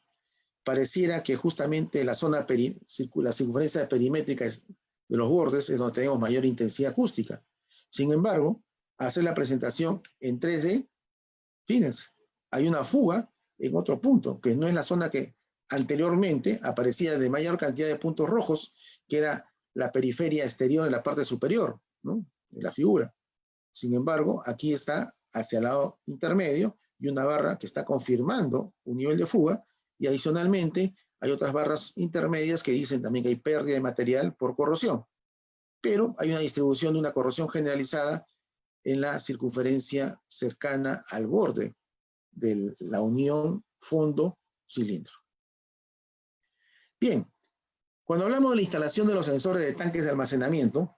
Pareciera que justamente la zona, la circunferencia perimétrica de los bordes es donde tenemos mayor intensidad acústica. Sin embargo, hacer la presentación en 3D, fíjense, hay una fuga en otro punto, que no es la zona que anteriormente aparecía de mayor cantidad de puntos rojos, que era la periferia exterior en la parte superior, ¿no?, de la figura. Sin embargo, aquí está hacia el lado intermedio y una barra que está confirmando un nivel de fuga, y adicionalmente hay otras barras intermedias que dicen también que hay pérdida de material por corrosión, pero hay una distribución de una corrosión generalizada en la circunferencia cercana al borde de la unión fondo-cilindro. Bien, cuando hablamos de la instalación de los sensores de tanques de almacenamiento,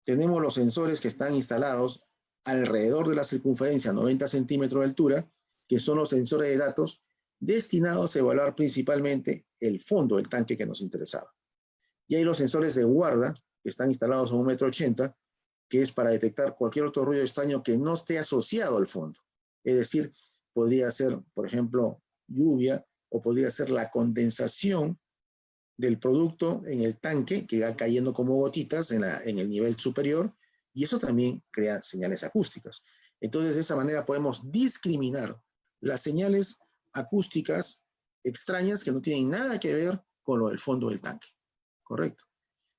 tenemos los sensores que están instalados alrededor de la circunferencia 90 centímetros de altura, que son los sensores de datos destinados a evaluar principalmente el fondo del tanque que nos interesaba. Y hay los sensores de guarda, que están instalados a 1,80 m, que es para detectar cualquier otro ruido extraño que no esté asociado al fondo. Es decir, podría ser, por ejemplo, lluvia, o podría ser la condensación del producto en el tanque que va cayendo como gotitas en el nivel superior, y eso también crea señales acústicas. Entonces, de esa manera podemos discriminar las señales acústicas extrañas que no tienen nada que ver con lo del fondo del tanque. ¿Correcto?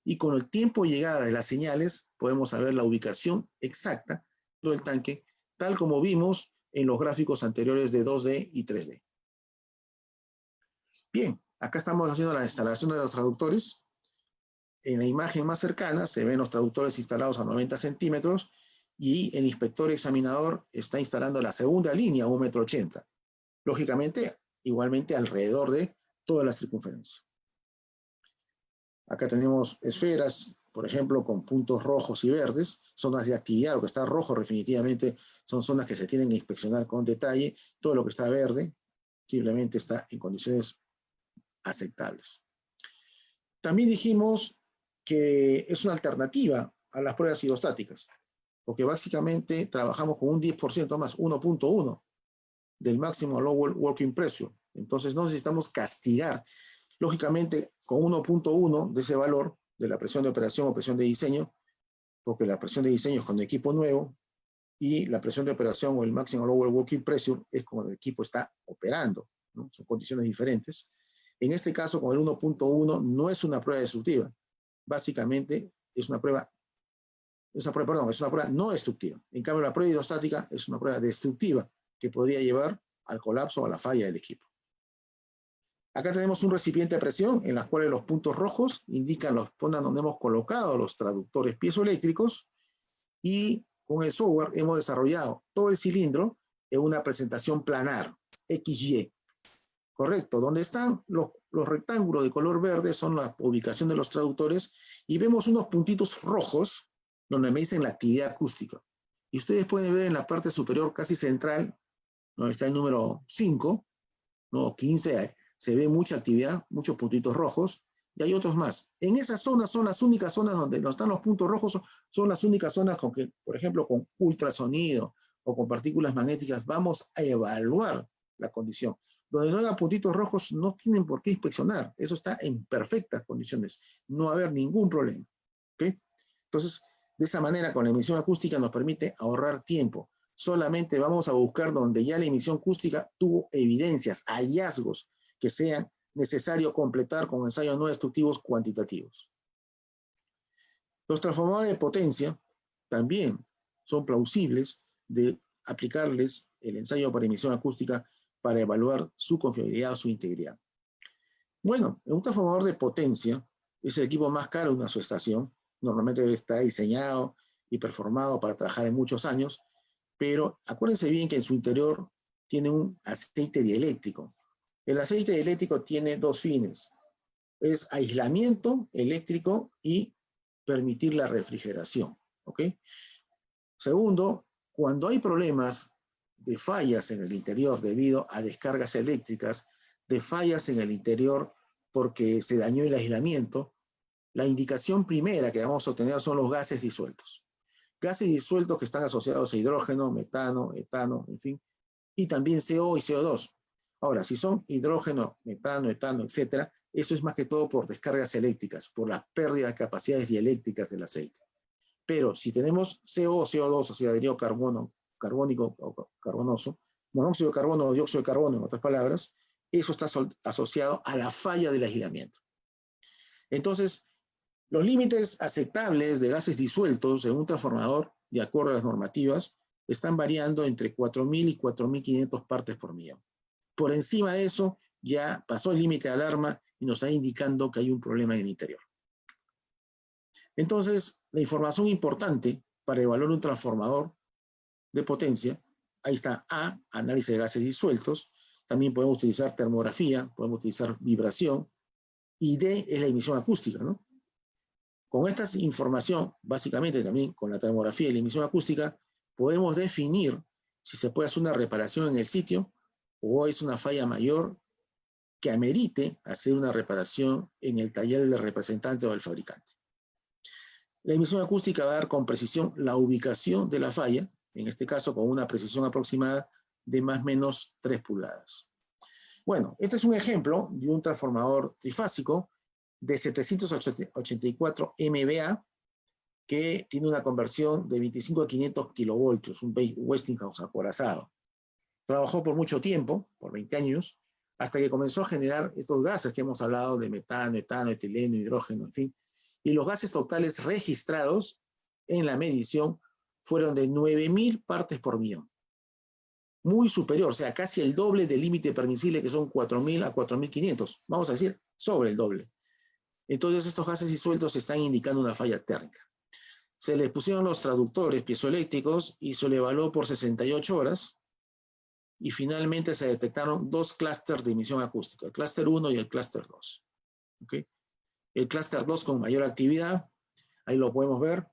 Y con el tiempo de llegada de las señales podemos saber la ubicación exacta del tanque, tal como vimos en los gráficos anteriores de 2D y 3D. Bien, acá estamos haciendo la instalación de los traductores. En la imagen más cercana se ven los traductores instalados a 90 centímetros y el inspector examinador está instalando la segunda línea a 1,80 m. Lógicamente, igualmente alrededor de toda la circunferencia. Acá tenemos esferas, por ejemplo, con puntos rojos y verdes, zonas de actividad. Lo que está rojo definitivamente son zonas que se tienen que inspeccionar con detalle. Todo lo que está verde simplemente está en condiciones aceptables. También dijimos que es una alternativa a las pruebas hidrostáticas, porque básicamente trabajamos con un 10% más, 1.1 del máximo low working pressure. Entonces no necesitamos castigar. Lógicamente, con 1.1 de ese valor de la presión de operación o presión de diseño, porque la presión de diseño es con equipo nuevo y la presión de operación o el máximo lower working pressure es cuando el equipo está operando, ¿no? Son condiciones diferentes. En este caso, con el 1.1 no es una prueba destructiva. Básicamente es una prueba no destructiva. En cambio, la prueba hidrostática es una prueba destructiva que podría llevar al colapso o a la falla del equipo. Acá tenemos un recipiente de presión en las cuales los puntos rojos indican los puntos donde hemos colocado los traductores piezoeléctricos, y con el software hemos desarrollado todo el cilindro en una presentación planar, XY. Correcto, donde están los rectángulos de color verde son la ubicación de los traductores, y vemos unos puntitos rojos donde me dicen la actividad acústica. Y ustedes pueden ver en la parte superior casi central, donde está el número 5, ¿no? 15, se ve mucha actividad, muchos puntitos rojos, y hay otros más. En esas zonas son las únicas zonas donde no están los puntos rojos, son las únicas zonas con que, por ejemplo, con ultrasonido o con partículas magnéticas vamos a evaluar la condición. Donde no haya puntitos rojos no tienen por qué inspeccionar, eso está en perfectas condiciones, no va a haber ningún problema. ¿Okay? Entonces, de esa manera, con la emisión acústica nos permite ahorrar tiempo. Solamente vamos a buscar donde ya la emisión acústica tuvo evidencias, hallazgos que sean necesario completar con ensayos no destructivos cuantitativos. Los transformadores de potencia también son plausibles de aplicarles el ensayo para emisión acústica para evaluar su confiabilidad o su integridad. Bueno, un transformador de potencia es el equipo más caro de una subestación. Normalmente está diseñado y performado para trabajar en muchos años, pero acuérdense bien que en su interior tiene un aceite dieléctrico. El aceite dieléctrico tiene dos fines. Es aislamiento eléctrico y permitir la refrigeración. ¿Ok? Segundo, cuando hay problemas de fallas en el interior debido a descargas eléctricas, de fallas en el interior porque se dañó el aislamiento, la indicación primera que vamos a obtener son los gases disueltos. Gases disueltos que están asociados a hidrógeno, metano, etano, en fin, y también CO y CO2. Ahora, si son hidrógeno, metano, etano, etcétera, eso es más que todo por descargas eléctricas, por la pérdida de capacidades dieléctricas del aceite. Pero si tenemos CO, CO2, o sea, anhídrido carbónico o carbonoso, monóxido de carbono o dióxido de carbono, en otras palabras, eso está asociado a la falla del aislamiento. Entonces, los límites aceptables de gases disueltos en un transformador, de acuerdo a las normativas, están variando entre 4.000 y 4.500 partes por millón. Por encima de eso, ya pasó el límite de alarma y nos está indicando que hay un problema en el interior. Entonces, la información importante para evaluar un transformador de potencia, ahí está A, análisis de gases disueltos, también podemos utilizar termografía, podemos utilizar vibración, y D es la emisión acústica, ¿no? Con esta información, básicamente también con la termografía y la emisión acústica, podemos definir si se puede hacer una reparación en el sitio o es una falla mayor que amerite hacer una reparación en el taller del representante o del fabricante. La emisión acústica va a dar con precisión la ubicación de la falla, en este caso con una precisión aproximada de más o menos 3 pulgadas. Bueno, este es un ejemplo de un transformador trifásico de 784 MVA que tiene una conversión de 25 a 500 kilovoltios, un Westinghouse acorazado. Trabajó por mucho tiempo, por 20 años, hasta que comenzó a generar estos gases que hemos hablado de metano, etano, etileno, hidrógeno, en fin. Y los gases totales registrados en la medición fueron de 9.000 partes por millón. Muy superior, o sea, casi el doble del límite permisible, que son 4.000 a 4.500. Vamos a decir, sobre el doble. Entonces, estos gases disueltos están indicando una falla térmica. Se les pusieron los traductores piezoeléctricos y se le evaluó por 68 horas. Y finalmente se detectaron 2 clústeres de emisión acústica, el clúster 1 y el clúster 2. ¿Okay? El clúster 2 con mayor actividad, ahí lo podemos ver,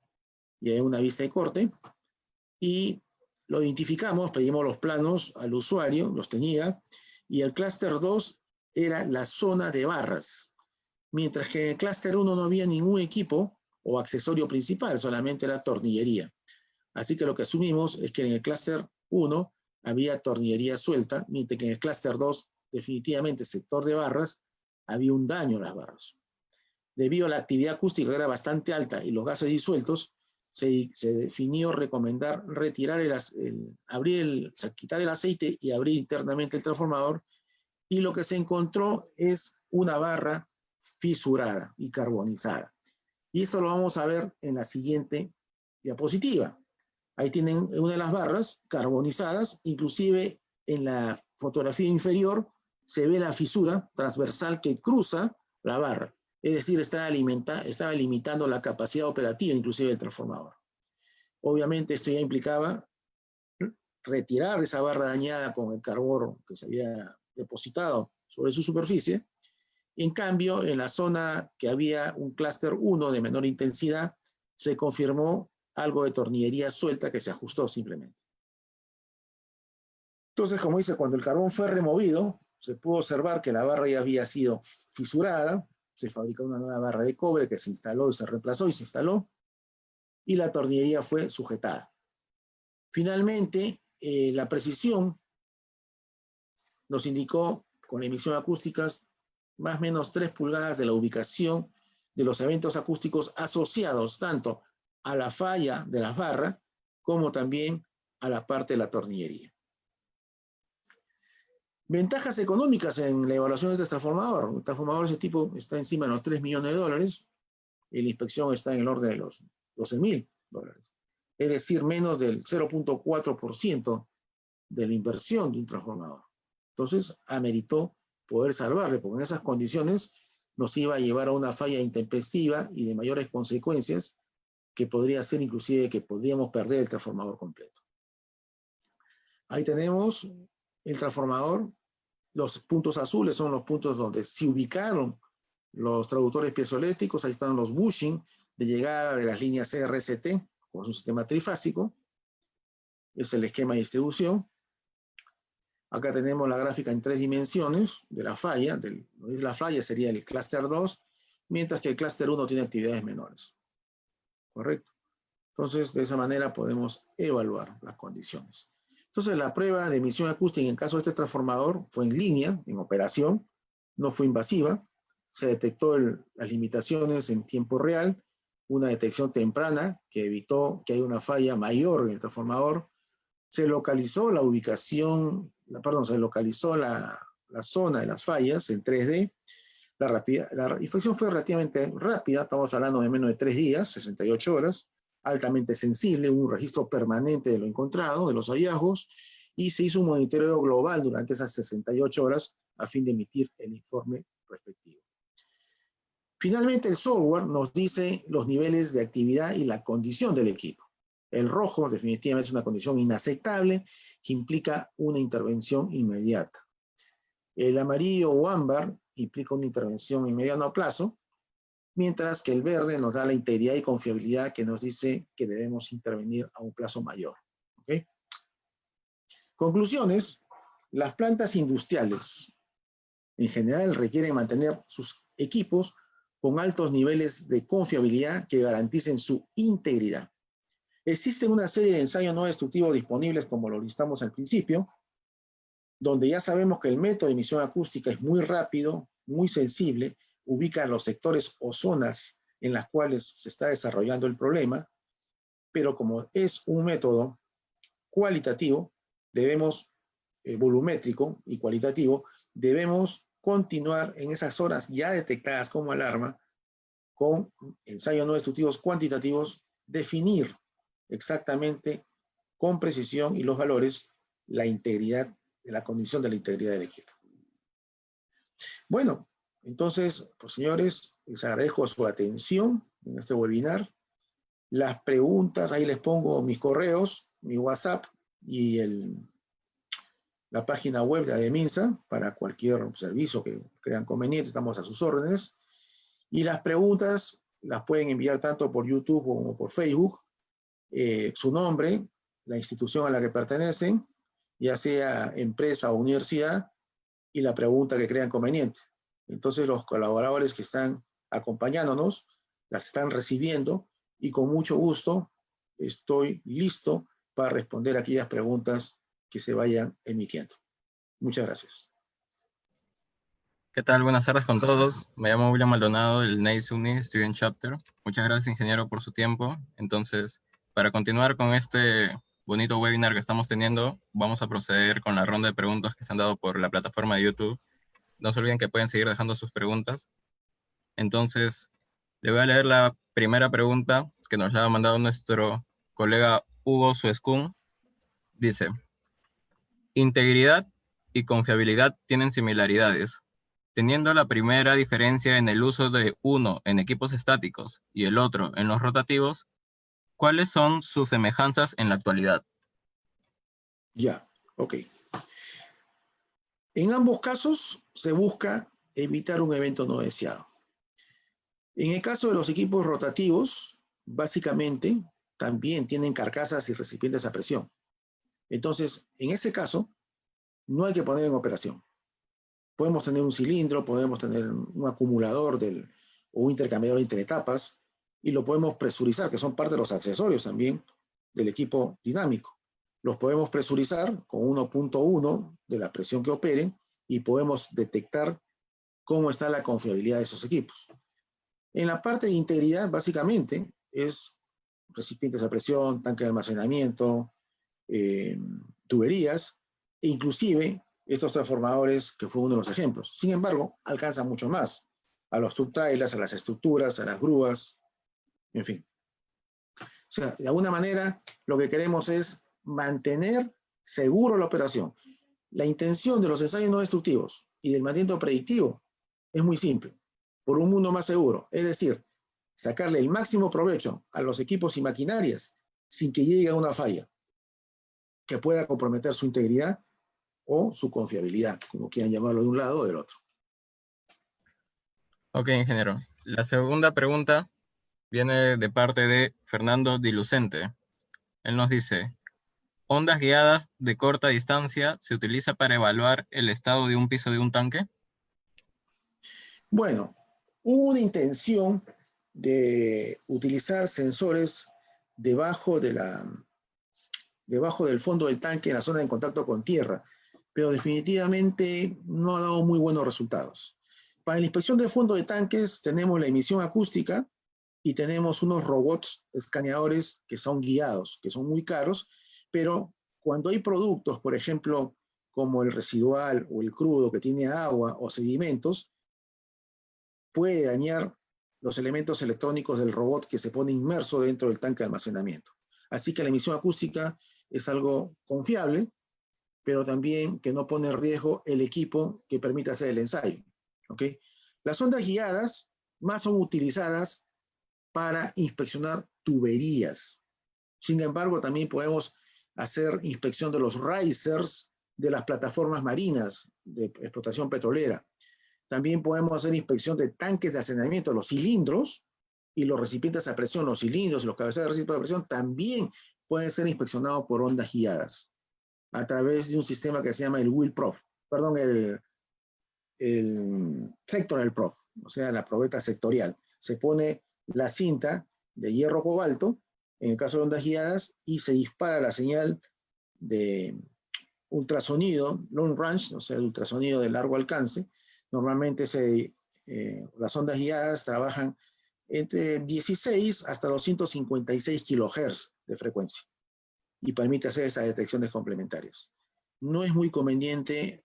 y hay una vista de corte, y lo identificamos, pedimos los planos al usuario, los tenía, y el clúster 2 era la zona de barras, mientras que en el clúster 1 no había ningún equipo o accesorio principal, solamente era tornillería. Así que lo que asumimos es que en el clúster 1 había tornillería suelta, mientras que en el clúster 2, definitivamente sector de barras, había un daño en las barras. Debido a la actividad acústica que era bastante alta y los gases disueltos, se definió recomendar retirar quitar el aceite y abrir internamente el transformador, y lo que se encontró es una barra fisurada y carbonizada. Y esto lo vamos a ver en la siguiente diapositiva. Ahí tienen una de las barras carbonizadas, inclusive en la fotografía inferior se ve la fisura transversal que cruza la barra. Es decir, estaba limitando la capacidad operativa inclusive del transformador. Obviamente esto ya implicaba retirar esa barra dañada con el carbón que se había depositado sobre su superficie. En cambio, en la zona que había un clúster 1 de menor intensidad, se confirmó algo de tornillería suelta que se ajustó simplemente. Entonces, como dice, cuando el carbón fue removido, se pudo observar que la barra ya había sido fisurada, se fabricó una nueva barra de cobre que se instaló y se reemplazó y se instaló, y la tornillería fue sujetada. Finalmente, la precisión nos indicó, con emisión acústicas, más o menos 3 pulgadas de la ubicación de los eventos acústicos asociados tanto a la falla de las barras como también a la parte de la tornillería. Ventajas económicas en la evaluación de este transformador. Un transformador de ese tipo está encima de los $3 millones y la inspección está en el orden de los $12.000. Es decir, menos del 0.4% de la inversión de un transformador. Entonces, ameritó poder salvarle, porque en esas condiciones nos iba a llevar a una falla intempestiva y de mayores consecuencias que podría ser inclusive que podríamos perder el transformador completo. Ahí tenemos el transformador. Los puntos azules son los puntos donde se ubicaron los traductores piezoeléctricos. Ahí están los bushing de llegada de las líneas CRST, con un sistema trifásico. Es el esquema de distribución. Acá tenemos la gráfica en 3 dimensiones de la falla. La falla sería el clúster 2, mientras que el clúster 1 tiene actividades menores. ¿Correcto? Entonces, de esa manera podemos evaluar las condiciones. Entonces, la prueba de emisión acústica en caso de este transformador fue en línea, en operación, no fue invasiva. Se detectó las limitaciones en tiempo real, una detección temprana que evitó que haya una falla mayor en el transformador. Se localizó la ubicación, se localizó la zona de las fallas en 3D. La inspección fue relativamente rápida, estamos hablando de menos de 3 días, 68 horas. altamente sensible, un registro permanente de lo encontrado, de los hallazgos, y se hizo un monitoreo global durante esas 68 horas a fin de emitir el informe respectivo. Finalmente, el software nos dice los niveles de actividad y la condición del equipo. El rojo definitivamente es una condición inaceptable que implica una intervención inmediata. El amarillo o ámbar implica una intervención en mediano plazo, mientras que el verde nos da la integridad y confiabilidad que nos dice que debemos intervenir a un plazo mayor. ¿Okay? Conclusiones: las plantas industriales en general requieren mantener sus equipos con altos niveles de confiabilidad que garanticen su integridad. Existe una serie de ensayos no destructivos disponibles, como lo listamos al principio, donde ya sabemos que el método de emisión acústica es muy rápido, muy sensible, ubica los sectores o zonas en las cuales se está desarrollando el problema, pero como es un método cualitativo, volumétrico y cualitativo, debemos continuar en esas zonas ya detectadas como alarma, con ensayos no destructivos cuantitativos, definir exactamente con precisión y los valores la integridad, la condición de la integridad del equipo. Bueno, entonces, pues señores, les agradezco su atención en este webinar. Las preguntas, ahí les pongo mis correos, mi WhatsApp y la página web de ADEMINSA para cualquier servicio que crean conveniente, estamos a sus órdenes. Y las preguntas las pueden enviar tanto por YouTube como por Facebook, su nombre, la institución a la que pertenecen, ya sea empresa o universidad, y la pregunta que crean conveniente. Entonces los colaboradores que están acompañándonos las están recibiendo y con mucho gusto estoy listo para responder aquellas preguntas que se vayan emitiendo. Muchas gracias. ¿Qué tal? Buenas tardes con todos. Me llamo William Maldonado, del NACE Student Chapter. Muchas gracias, ingeniero, por su tiempo. Entonces, para continuar con este bonito webinar que estamos teniendo, vamos a proceder con la ronda de preguntas que se han dado por la plataforma de YouTube. No se olviden que pueden seguir dejando sus preguntas. Entonces, le voy a leer la primera pregunta que nos la ha mandado nuestro colega Hugo Suescún. Dice: integridad y confiabilidad tienen similaridades, teniendo la primera diferencia en el uso de uno en equipos estáticos y el otro en los rotativos. ¿Cuáles son sus semejanzas en la actualidad? Ya, ok. En ambos casos se busca evitar un evento no deseado. En el caso de los equipos rotativos, básicamente también tienen carcasas y recipientes a presión. Entonces, en ese caso, no hay que poner en operación. Podemos tener un cilindro, podemos tener un acumulador o un intercambiador interetapas, y lo podemos presurizar, que son parte de los accesorios también del equipo dinámico. Los podemos presurizar con 1.1 de la presión que operen y podemos detectar cómo está la confiabilidad de esos equipos. En la parte de integridad, básicamente, es recipientes a presión, tanque de almacenamiento, tuberías, e inclusive estos transformadores, que fue uno de los ejemplos. Sin embargo, alcanza mucho más, a los truck trailers, a las estructuras, a las grúas, en fin. O sea, de alguna manera, lo que queremos es mantener seguro la operación. La intención de los ensayos no destructivos y del mantenimiento predictivo es muy simple: por un mundo más seguro, es decir, sacarle el máximo provecho a los equipos y maquinarias sin que llegue a una falla que pueda comprometer su integridad o su confiabilidad, como quieran llamarlo, de un lado o del otro. Ok, ingeniero. La segunda pregunta viene de parte de Fernando Di Lucente. Él nos dice: ¿ondas guiadas de corta distancia se utiliza para evaluar el estado de un piso de un tanque? Bueno, hubo una intención de utilizar sensores debajo del fondo del tanque, en la zona de contacto con tierra, pero definitivamente no ha dado muy buenos resultados. Para la inspección de fondo de tanques tenemos la emisión acústica y tenemos unos robots escaneadores que son guiados, que son muy caros, pero cuando hay productos, por ejemplo, como el residual o el crudo que tiene agua o sedimentos, puede dañar los elementos electrónicos del robot que se pone inmerso dentro del tanque de almacenamiento. Así que la emisión acústica es algo confiable, pero también que no pone en riesgo el equipo que permite hacer el ensayo. ¿Ok? Las ondas guiadas más son utilizadas para inspeccionar tuberías. Sin embargo, también podemos hacer inspección de los risers de las plataformas marinas de explotación petrolera. También podemos hacer inspección de tanques de almacenamiento, los cilindros y los recipientes a presión, los cilindros y los cabezales de recipientes a presión también pueden ser inspeccionados por ondas guiadas a través de un sistema que se llama el wheel probe, perdón, el sectoral probe, o sea, la probeta sectorial. Se pone la cinta de hierro cobalto, en el caso de ondas guiadas, y se dispara la señal de ultrasonido, long range, o sea, el ultrasonido de largo alcance. Normalmente las ondas guiadas trabajan entre 16 hasta 256 kilohertz de frecuencia y permite hacer esas detecciones complementarias. No es muy conveniente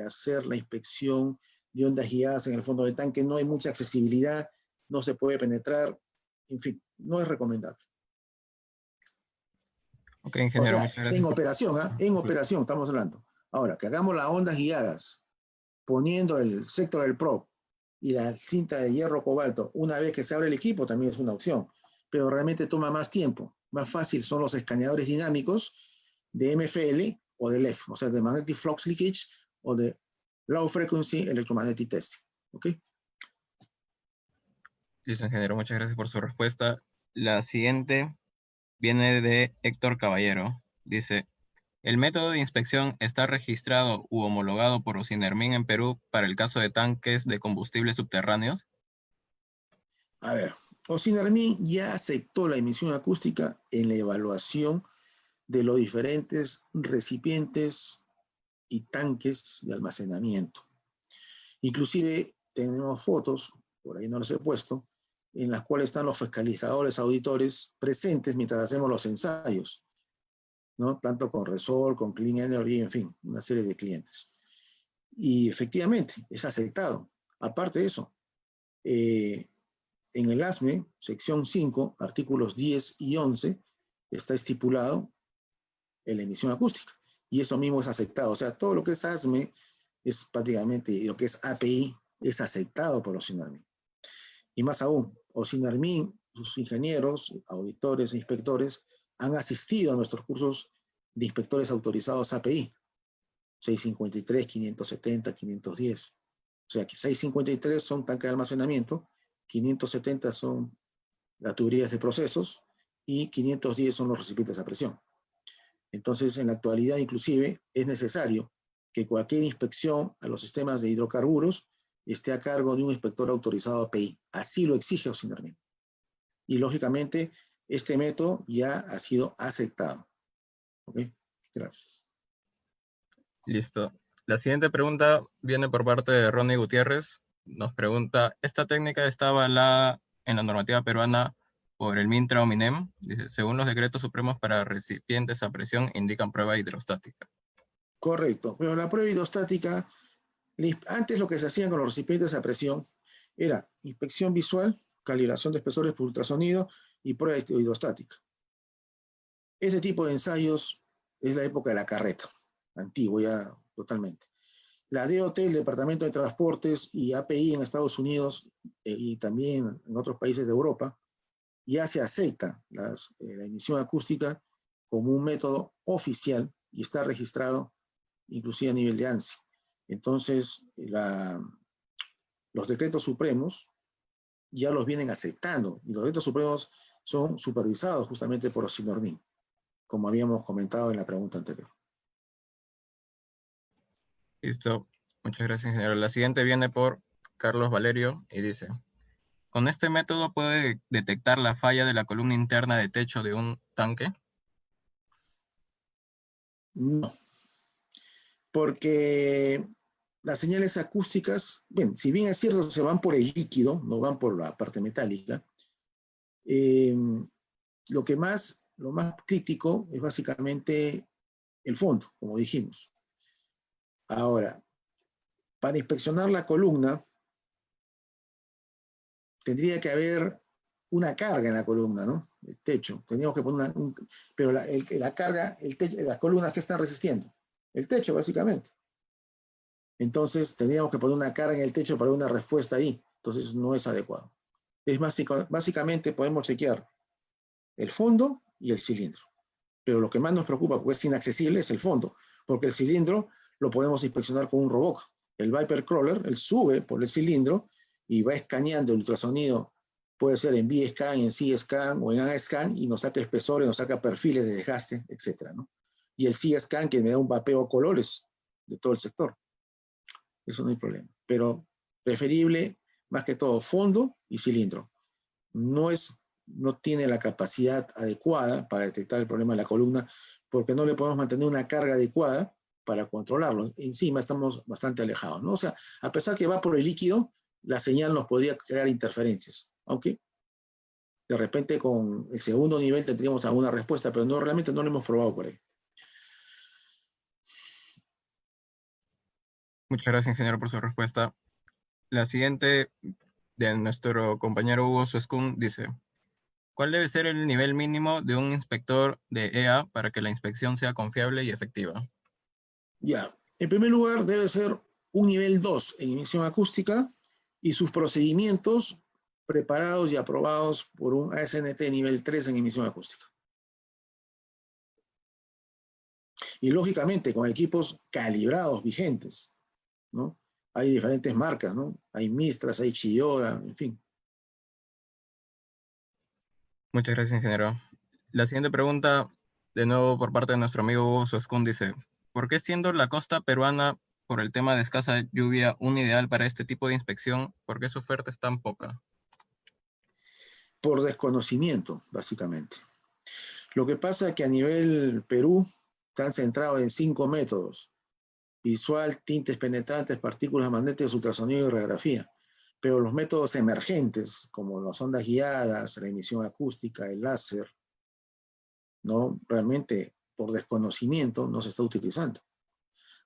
hacer la inspección de ondas guiadas en el fondo del tanque, no hay mucha accesibilidad, no se puede penetrar, en fin, no es recomendable. Ok, ingeniero, o sea, muchas gracias. en operación, en operación estamos hablando. Ahora, que hagamos las ondas guiadas poniendo el sector del probe y la cinta de hierro cobalto una vez que se abre el equipo también es una opción, pero realmente toma más tiempo. Más fácil son los escaneadores dinámicos de MFL o de LEF, o sea, de Magnetic Flux Leakage o de Low Frequency Electromagnetic Testing. ¿Ok? Listo, ingeniero, muchas gracias por su respuesta. La siguiente viene de Héctor Caballero. Dice, ¿el método de inspección está registrado u homologado por Ocinermin en Perú para el caso de tanques de combustible subterráneos? A ver, Ocinermin ya aceptó la emisión acústica en la evaluación de los diferentes recipientes y tanques de almacenamiento. Inclusive tenemos fotos, por ahí no las he puesto, en las cuales están los fiscalizadores, auditores presentes mientras hacemos los ensayos, ¿no? Tanto con Resol, con Clean Energy, en fin, una serie de clientes. Y efectivamente, es aceptado. Aparte de eso, en el ASME, sección 5, artículos 10 y 11, está estipulado en la emisión acústica. Y eso mismo es aceptado. O sea, todo lo que es ASME es prácticamente, lo que es API, es aceptado por Ocinermin. Y más aún, Ocinermin, sus ingenieros, auditores e inspectores han asistido a nuestros cursos de inspectores autorizados API, 653, 570, 510. O sea, que 653 son tanques de almacenamiento, 570 son las tuberías de procesos y 510 son los recipientes a presión. Entonces, en la actualidad, inclusive, es necesario que cualquier inspección a los sistemas de hidrocarburos esté a cargo de un inspector autorizado API. Así lo exige Ocinermin. Y, lógicamente, este método ya ha sido aceptado. ¿Ok? Gracias. Listo. La siguiente pregunta viene por parte de Ronnie Gutiérrez. Nos pregunta, ¿esta técnica está avalada en la normativa peruana por el MINTRA o MINEM? Dice, según los decretos supremos para recipientes a presión indican prueba hidrostática. Correcto. Pero la prueba hidrostática, antes lo que se hacía con los recipientes a presión era inspección visual, calibración de espesores por ultrasonido y prueba hidrostática. Ese tipo de ensayos es la época de la carreta, antiguo ya totalmente. La DOT, el Departamento de Transportes y API en Estados Unidos y también en otros países de Europa, ya se acepta la emisión acústica como un método oficial y está registrado inclusive a nivel de ANSI. Entonces, los decretos supremos ya los vienen aceptando y los decretos supremos son supervisados justamente por Ocinermin, como habíamos comentado en la pregunta anterior. Listo. Muchas gracias, ingeniero. La siguiente viene por Carlos Valerio y dice, ¿con este método puede detectar la falla de la columna interna de techo de un tanque? No, porque las señales acústicas, bien, si bien es cierto, se van por el líquido, no van por la parte metálica, lo más crítico es básicamente el fondo, como dijimos. Ahora, para inspeccionar la columna, tendría que haber una carga en la columna, ¿no? El techo. Tendríamos que poner pero la carga, el techo, las columnas que están resistiendo. El techo, básicamente. Entonces, tendríamos que poner una carga en el techo para una respuesta ahí. Entonces, no es adecuado. Es básicamente podemos chequear el fondo y el cilindro. Pero lo que más nos preocupa, porque es inaccesible, es el fondo. Porque el cilindro lo podemos inspeccionar con un robot. El Viper Crawler, él sube por el cilindro y va escaneando el ultrasonido. Puede ser en B-Scan, en C-Scan o en A-Scan y nos saca espesores, nos saca perfiles de desgaste, etc., ¿no? Y el C-Scan que me da un mapeo a colores de todo el sector. Eso no hay problema. Pero preferible, más que todo, fondo y cilindro. No tiene la capacidad adecuada para detectar el problema de la columna porque no le podemos mantener una carga adecuada para controlarlo. Encima estamos bastante alejados, ¿no? O sea, a pesar que va por el líquido, la señal nos podría crear interferencias. Aunque de repente con el segundo nivel tendríamos alguna respuesta, pero no, realmente no lo hemos probado por ahí. Muchas gracias, ingeniero, por su respuesta. La siguiente de nuestro compañero Hugo Suescún dice: ¿cuál debe ser el nivel mínimo de un inspector de EA para que la inspección sea confiable y efectiva? Ya, en primer lugar debe ser un nivel 2 en emisión acústica y sus procedimientos preparados y aprobados por un ASNT nivel 3 en emisión acústica. Y lógicamente con equipos calibrados vigentes, ¿no? Hay diferentes marcas, ¿no? Hay Mistras, hay Chiyoda, en fin. Muchas gracias, ingeniero. La siguiente pregunta, de nuevo por parte de nuestro amigo Hugo Suescún, dice: ¿por qué siendo la costa peruana, por el tema de escasa lluvia, un ideal para este tipo de inspección, por qué su oferta es tan poca? Por desconocimiento, básicamente. Lo que pasa es que a nivel Perú están centrados en 5 métodos: visual, tintes penetrantes, partículas magnéticas, ultrasonido y radiografía. Pero los métodos emergentes, como las ondas guiadas, la emisión acústica, el láser, ¿no? Realmente por desconocimiento no se está utilizando.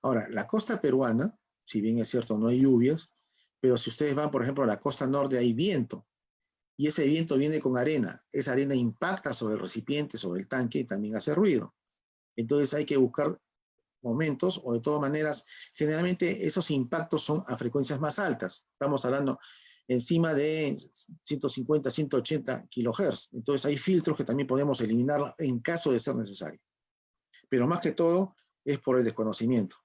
Ahora, la costa peruana, si bien es cierto no hay lluvias, pero si ustedes van, por ejemplo, a la costa norte hay viento, y ese viento viene con arena. Esa arena impacta sobre el recipiente, sobre el tanque y también hace ruido. Entonces hay que buscar momentos, o de todas maneras, generalmente esos impactos son a frecuencias más altas. Estamos hablando encima de 150, 180 kilohertz. Entonces hay filtros que también podemos eliminar en caso de ser necesario. Pero más que todo es por el desconocimiento.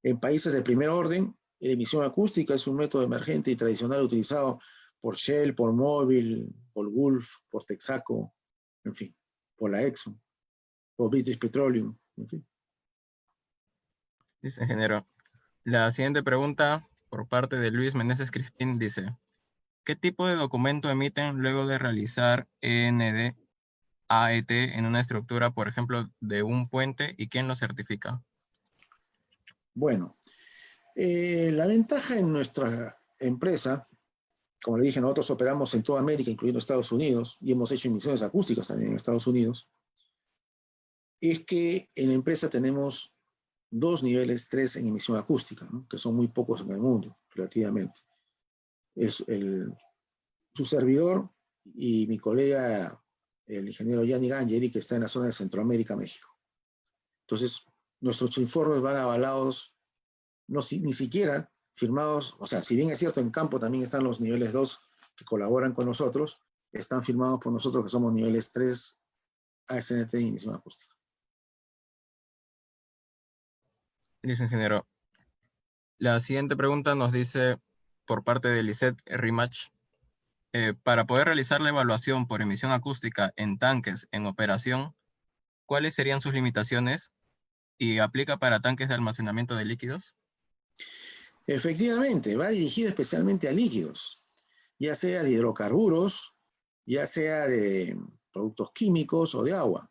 En países de primer orden, la emisión acústica es un método emergente y tradicional utilizado por Shell, por Mobil, por Gulf, por Texaco, en fin, por la Exxon, por British Petroleum, en fin. Dice, ingeniero. La siguiente pregunta, por parte de Luis Meneses Crispín, dice: ¿qué tipo de documento emiten luego de realizar END AET en una estructura, por ejemplo, de un puente, y quién lo certifica? Bueno, la ventaja en nuestra empresa, como le dije, nosotros operamos en toda América, incluyendo Estados Unidos, y hemos hecho emisiones acústicas también en Estados Unidos, es que en la empresa tenemos 2 niveles 3 en emisión acústica, ¿no? Que son muy pocos en el mundo, relativamente. Su servidor y mi colega, el ingeniero Yanni Gangeri, que está en la zona de Centroamérica, México. Entonces, nuestros informes van avalados, ni siquiera firmados, o sea, si bien es cierto, en campo también están los niveles 2 que colaboran con nosotros, están firmados por nosotros que somos niveles 3 ASNT y emisión acústica. Dice, ingeniero. La siguiente pregunta nos dice, por parte de Lisette Rimach: para poder realizar la evaluación por emisión acústica en tanques en operación, ¿cuáles serían sus limitaciones? ¿Y aplica para tanques de almacenamiento de líquidos? Efectivamente, va dirigido especialmente a líquidos, ya sea de hidrocarburos, ya sea de productos químicos o de agua.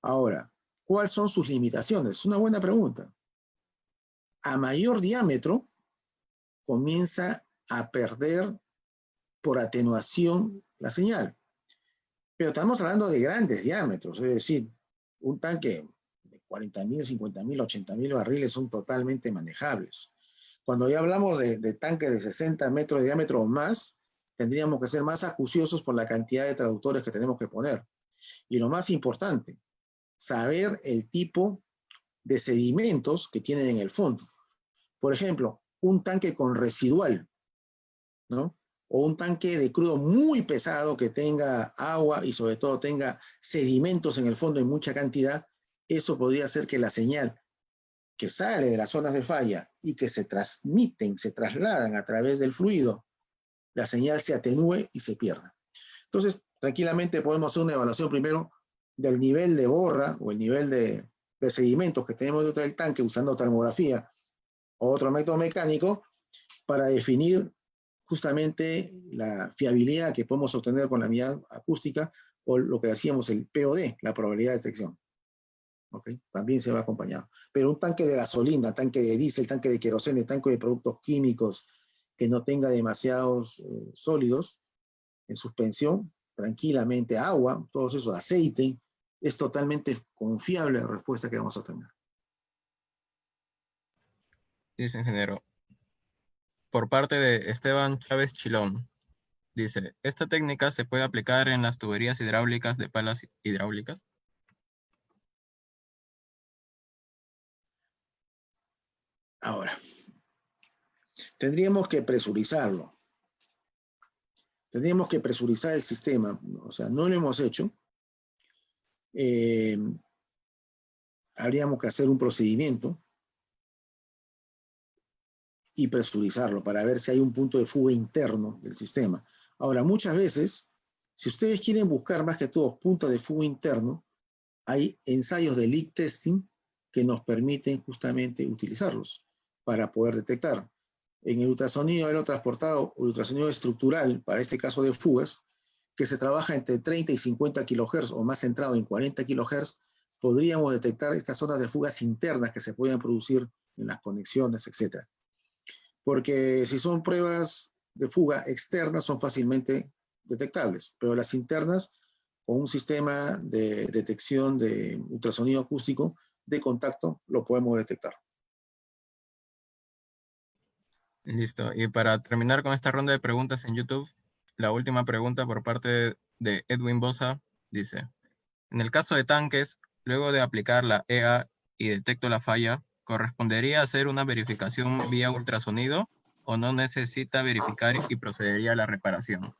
Ahora, ¿cuáles son sus limitaciones? Una buena pregunta. A mayor diámetro, comienza a perder por atenuación la señal. Pero estamos hablando de grandes diámetros, es decir, un tanque de 40.000, 50.000, 80.000 barriles son totalmente manejables. Cuando ya hablamos de tanques de 60 metros de diámetro o más, tendríamos que ser más acuciosos por la cantidad de traductores que tenemos que poner. Y lo más importante, saber el tipo de sedimentos que tienen en el fondo. Por ejemplo, un tanque con residual, ¿no? O un tanque de crudo muy pesado que tenga agua y sobre todo tenga sedimentos en el fondo en mucha cantidad, eso podría hacer que la señal que sale de las zonas de falla y que se transmiten, se trasladan a través del fluido, la señal se atenúe y se pierda. Entonces, tranquilamente podemos hacer una evaluación primero del nivel de borra o el nivel de sedimentos que tenemos dentro del tanque usando termografía o otro método mecánico para definir justamente la fiabilidad que podemos obtener con la unidad acústica o lo que decíamos el POD, la probabilidad de detección. ¿Okay? También se va acompañado. Pero un tanque de gasolina, tanque de diésel, tanque de queroseno, tanque de productos químicos que no tenga demasiados sólidos en suspensión, tranquilamente agua, todos esos, aceite, es totalmente confiable la respuesta que vamos a tener. Dice ingeniero. Por parte de Esteban Chávez Chilón, dice, ¿esta técnica se puede aplicar en las tuberías hidráulicas de palas hidráulicas? Ahora, tendríamos que presurizarlo. Tendríamos que presurizar el sistema. O sea, no lo hemos hecho. Habríamos que hacer un procedimiento y presurizarlo para ver si hay un punto de fuga interno del sistema. Ahora, muchas veces, si ustedes quieren buscar más que todo puntos de fuga interno, hay ensayos de leak testing que nos permiten justamente utilizarlos para poder detectar. En el ultrasonido aerotransportado, ultrasonido estructural, para este caso de fugas, que se trabaja entre 30 y 50 kHz o más centrado en 40 kHz, podríamos detectar estas zonas de fugas internas que se pueden producir en las conexiones, etc. Porque si son pruebas de fuga externas son fácilmente detectables, pero las internas, con un sistema de detección de ultrasonido acústico de contacto, lo podemos detectar. Listo. Y para terminar con esta ronda de preguntas en YouTube, la última pregunta por parte de Edwin Bosa dice, en el caso de tanques, luego de aplicar la EA y detecto la falla, ¿correspondería hacer una verificación vía ultrasonido o no necesita verificar y procedería a la reparación?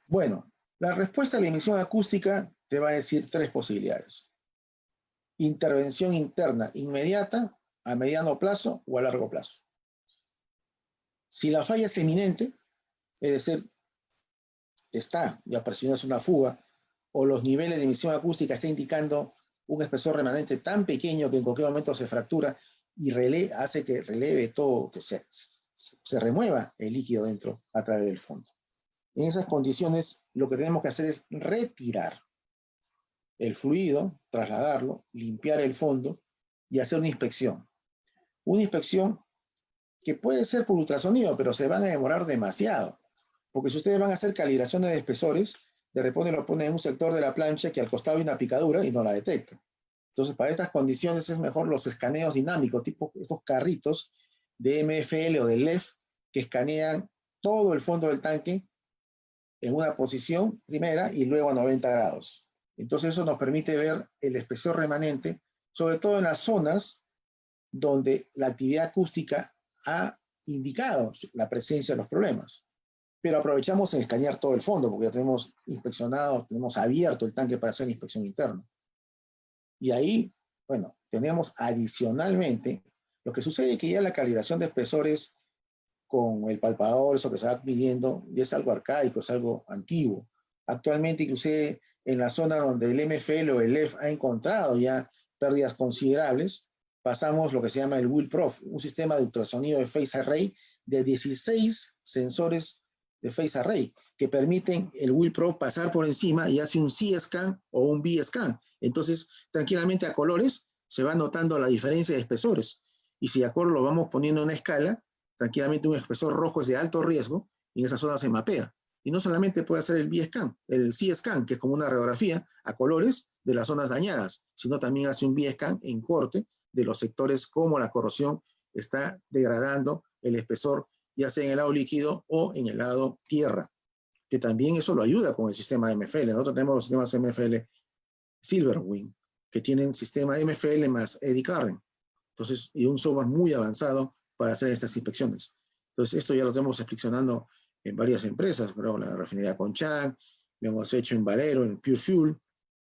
Bueno, la respuesta a la emisión acústica te va a decir tres posibilidades. Intervención interna inmediata, a mediano plazo o a largo plazo. Si la falla es eminente, es decir, ya presionando una fuga, o los niveles de emisión acústica están indicando un espesor remanente tan pequeño que en cualquier momento se fractura y hace que releve todo, que se remueva el líquido dentro a través del fondo. En esas condiciones, lo que tenemos que hacer es retirar el fluido, trasladarlo, limpiar el fondo y hacer una inspección. Una inspección que puede ser por ultrasonido, pero se van a demorar demasiado. Porque si ustedes van a hacer calibraciones de espesores, de repente lo ponen en un sector de la plancha que al costado hay una picadura y no la detecta. Entonces, para estas condiciones es mejor los escaneos dinámicos, tipo estos carritos de MFL o de LEF, que escanean todo el fondo del tanque en una posición primera y luego a 90 grados. Entonces eso nos permite ver el espesor remanente, sobre todo en las zonas donde la actividad acústica ha indicado la presencia de los problemas. Pero aprovechamos en escanear todo el fondo, porque ya tenemos inspeccionado, tenemos abierto el tanque para hacer inspección interna. Y ahí, bueno, tenemos adicionalmente, lo que sucede es que ya la calibración de espesores con el palpador, eso que se va midiendo, ya es algo arcaico, es algo antiguo. Actualmente, inclusive en la zona donde el MFL o el LEF ha encontrado ya pérdidas considerables, pasamos lo que se llama el WILPROF, un sistema de ultrasonido de phase array de 16 sensores de phase array que permiten el WILPROF pasar por encima y hace un C-scan o un B-scan. Entonces, tranquilamente a colores se va notando la diferencia de espesores. Y si de acuerdo lo vamos poniendo en una escala, tranquilamente un espesor rojo es de alto riesgo y en esa zona se mapea. Y no solamente puede hacer el B-scan, el C-scan, que es como una radiografía a colores de las zonas dañadas, sino también hace un B-scan en corte de los sectores como la corrosión está degradando el espesor, ya sea en el lado líquido o en el lado tierra. que también eso lo ayuda con el sistema MFL. Nosotros tenemos los sistemas MFL Silverwing, que tienen sistema MFL más Eddy Current. Entonces, y un software muy avanzado para hacer estas inspecciones. Entonces, esto ya lo estamos inspeccionando en varias empresas, creo, la refinería Conchán, lo hemos hecho en Valero, en Pure Fuel,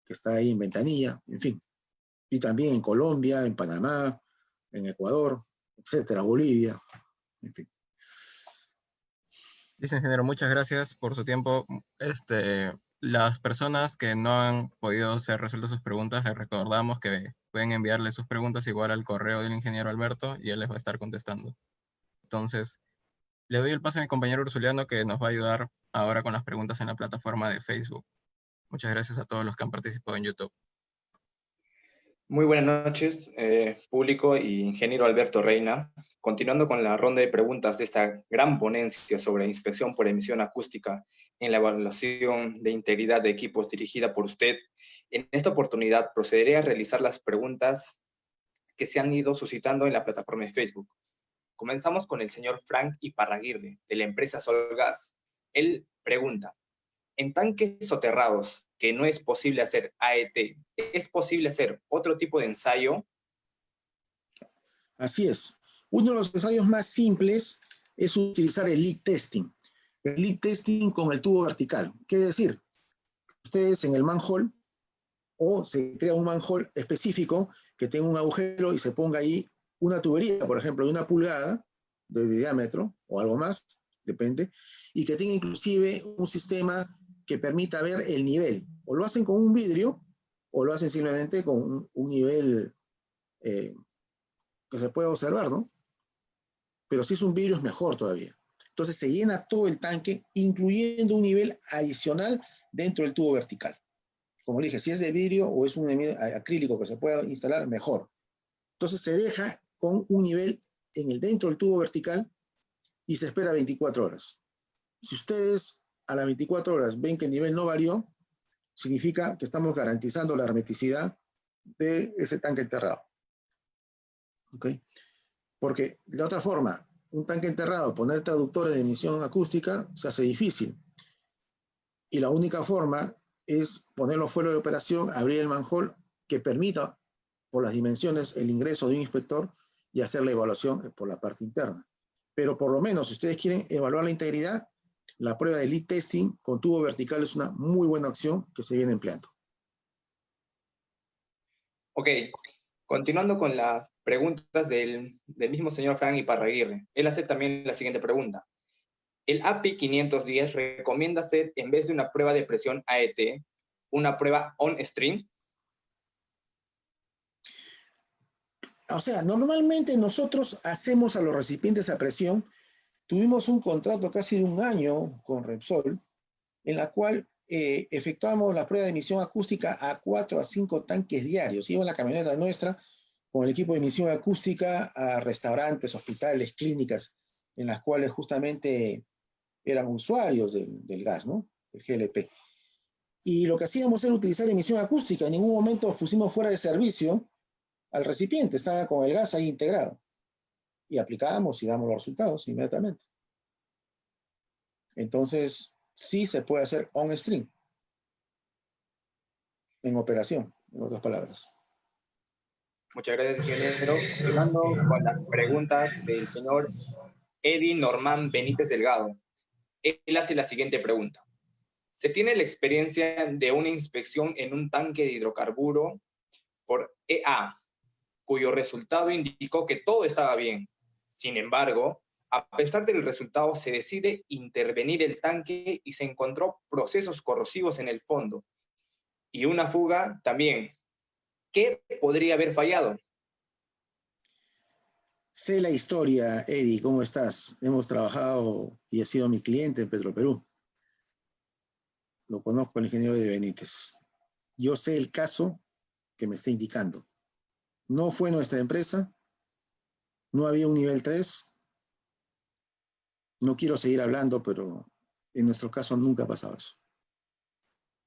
que está ahí en Ventanilla, en fin. Y también en Colombia, en Panamá, en Ecuador, etcétera, Bolivia, en fin. Listo, ingeniero, muchas gracias por su tiempo. Las personas que no han podido ser resueltas sus preguntas, les recordamos que pueden enviarle sus preguntas igual al correo del ingeniero Alberto y él les va a estar contestando. Entonces, le doy el paso a mi compañero Ursuliano que nos va a ayudar ahora con las preguntas en la plataforma de Facebook. Muchas gracias a todos los que han participado en YouTube. Muy buenas noches, público y ingeniero Alberto Reina. Continuando con la ronda de preguntas de esta gran ponencia sobre inspección por emisión acústica en la evaluación de integridad de equipos dirigida por usted, en esta oportunidad procederé a realizar las preguntas que se han ido suscitando en la plataforma de Facebook. Comenzamos con el señor Frank Iparraguirre, de la empresa Solgas. Él pregunta, en tanques soterrados que no es posible hacer AET, ¿es posible hacer otro tipo de ensayo? Así es. Uno de los ensayos más simples es utilizar el leak testing. El leak testing con el tubo vertical. Quiere decir, ustedes en el manhole, o se crea un manhole específico que tenga un agujero y se ponga ahí una tubería, por ejemplo, de 1 pulgada de diámetro, o algo más, depende, y que tenga inclusive un sistema que permita ver el nivel. O lo hacen con un vidrio, o lo hacen simplemente con un nivel que se puede observar, ¿no? Pero si es un vidrio es mejor todavía. Entonces se llena todo el tanque, incluyendo un nivel adicional dentro del tubo vertical. Como le dije, si es de vidrio o es un acrílico que se pueda instalar, mejor. Entonces se deja con un nivel dentro del tubo vertical y se espera 24 horas. Si ustedes a las 24 horas ven que el nivel no varió, significa que estamos garantizando la hermeticidad de ese tanque enterrado. ¿Ok? Porque de otra forma, un tanque enterrado, poner traductores de emisión acústica se hace difícil. Y la única forma es ponerlo fuera de operación, abrir el manhole que permita, por las dimensiones, el ingreso de un inspector y hacer la evaluación por la parte interna. Pero por lo menos, si ustedes quieren evaluar la integridad, la prueba de leak testing con tubo vertical es una muy buena opción que se viene empleando. Ok, continuando con las preguntas del mismo señor Frank Iparraguirre. Él hace también la siguiente pregunta. El API 510 recomienda hacer, en vez de una prueba de presión AET, una prueba on-stream. O sea, normalmente nosotros hacemos a los recipientes a presión. Tuvimos un contrato casi de 1 año con Repsol, en la cual efectuamos la prueba de emisión acústica a 4 a 5 tanques diarios. Iba en la camioneta nuestra con el equipo de emisión acústica a restaurantes, hospitales, clínicas, en las cuales justamente eran usuarios del gas, ¿no? El GLP. Y lo que hacíamos era utilizar emisión acústica. En ningún momento pusimos fuera de servicio al recipiente, estaba con el gas ahí integrado. Y aplicábamos y damos los resultados inmediatamente. Entonces, sí se puede hacer on-stream, en operación, en otras palabras. Muchas gracias, ingeniero. Continuando con las preguntas del señor Eddie Normán Benítez Delgado. Él hace la siguiente pregunta. ¿Se tiene la experiencia de una inspección en un tanque de hidrocarburo por EA, cuyo resultado indicó que todo estaba bien? Sin embargo, a pesar del resultado, se decide intervenir el tanque y se encontró procesos corrosivos en el fondo y una fuga también. ¿Qué podría haber fallado? Sé la historia, Eddie, ¿cómo estás? Hemos trabajado y has sido mi cliente en Petroperú. Lo conozco al ingeniero de Benítez. Yo sé el caso que me está indicando. No fue nuestra empresa, no había un nivel 3. No quiero seguir hablando, pero en nuestro caso nunca ha pasado eso.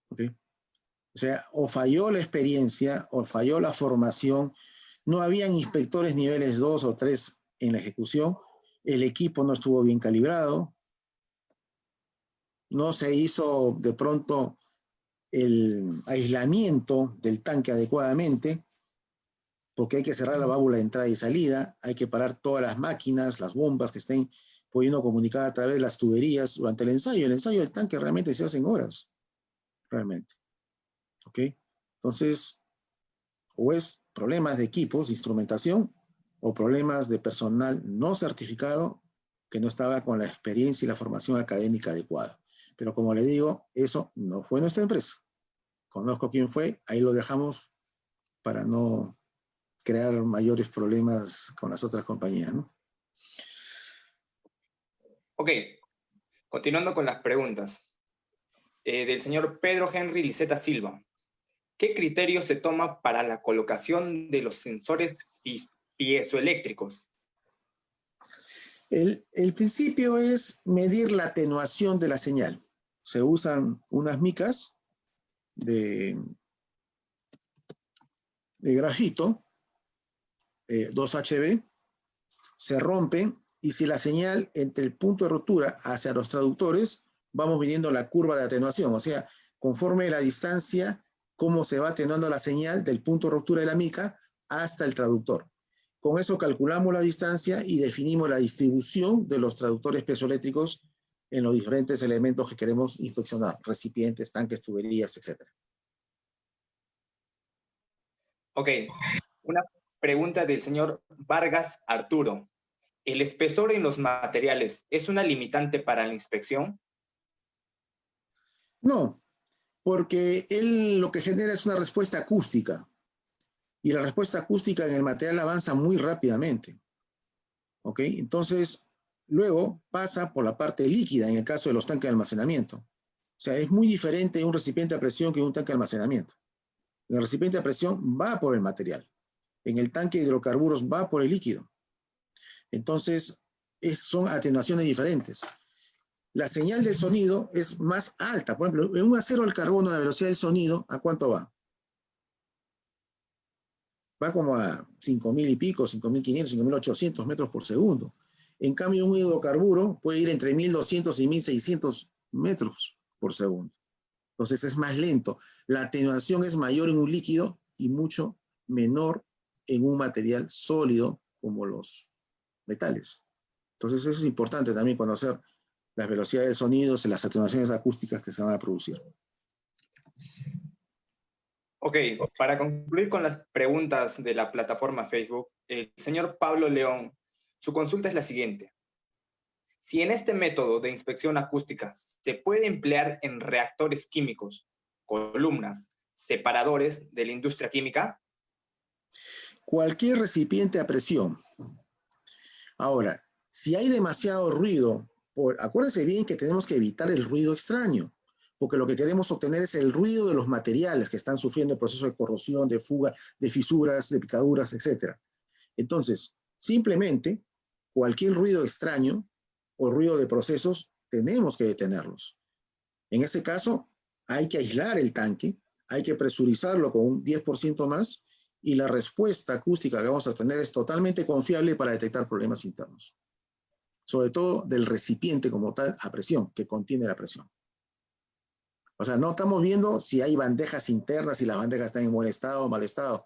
¿Ok? O sea, o falló la experiencia, o falló la formación. No habían inspectores niveles 2 o 3 en la ejecución. El equipo no estuvo bien calibrado. no se hizo de pronto el aislamiento del tanque adecuadamente, porque hay que cerrar la válvula de entrada y salida, hay que parar todas las máquinas, las bombas que estén pudiendo comunicar a través de las tuberías durante el ensayo. El ensayo del tanque realmente se hace en horas, realmente. ¿Ok? Entonces, o es problemas de equipos, de instrumentación, o problemas de personal no certificado que no estaba con la experiencia y la formación académica adecuada. Pero como le digo, eso no fue nuestra empresa. Conozco quién fue, ahí lo dejamos para no crear mayores problemas con las otras compañías, ¿no? Ok, continuando con las preguntas. Del señor Pedro Henry Liceta Silva. ¿Qué criterio se toma para la colocación de los sensores piezoeléctricos? El principio es medir la atenuación de la señal. Se usan unas micas de grafito, 2HB, se rompen y si la señal entre el punto de rotura hacia los traductores, vamos midiendo la curva de atenuación, o sea, conforme la distancia, cómo se va atenuando la señal del punto de rotura de la mica hasta el traductor. Con eso calculamos la distancia y definimos la distribución de los traductores piezoeléctricos en los diferentes elementos que queremos inspeccionar, recipientes, tanques, tuberías, etc. Ok, una pregunta del señor Vargas Arturo. ¿El espesor en los materiales es una limitante para la inspección? No, porque él lo que genera es una respuesta acústica y la respuesta acústica en el material avanza muy rápidamente. ¿Ok? Entonces, luego pasa por la parte líquida en el caso de los tanques de almacenamiento. O sea, es muy diferente un recipiente a presión que un tanque de almacenamiento. En el recipiente a presión va por el material. En el tanque de hidrocarburos va por el líquido. Entonces, son atenuaciones diferentes. La señal del sonido es más alta. Por ejemplo, en un acero al carbono, la velocidad del sonido, ¿a cuánto va? Va como a 5.000 y pico, 5.500, 5.800 metros por segundo. En cambio, un hidrocarburo puede ir entre 1.200 y 1.600 metros por segundo. Entonces es más lento. La atenuación es mayor en un líquido y mucho menor en un material sólido como los metales. Entonces eso es importante también conocer las velocidades de sonidos y las atenuaciones acústicas que se van a producir. Ok, para concluir con las preguntas de la plataforma Facebook, el señor Pablo León, su consulta es la siguiente. Si en este método de inspección acústica se puede emplear en reactores químicos, columnas, separadores de la industria química. Cualquier recipiente a presión. Ahora, si hay demasiado ruido, acuérdense bien que tenemos que evitar el ruido extraño, porque lo que queremos obtener es el ruido de los materiales que están sufriendo el proceso de corrosión, de fuga, de fisuras, de picaduras, etc. Entonces, simplemente, cualquier ruido extraño o ruido de procesos, tenemos que detenerlos. En ese caso, hay que aislar el tanque, hay que presurizarlo con un 10% más y la respuesta acústica que vamos a tener es totalmente confiable para detectar problemas internos. Sobre todo del recipiente como tal a presión, que contiene la presión. O sea, no estamos viendo si hay bandejas internas, si las bandejas están en buen estado o mal estado.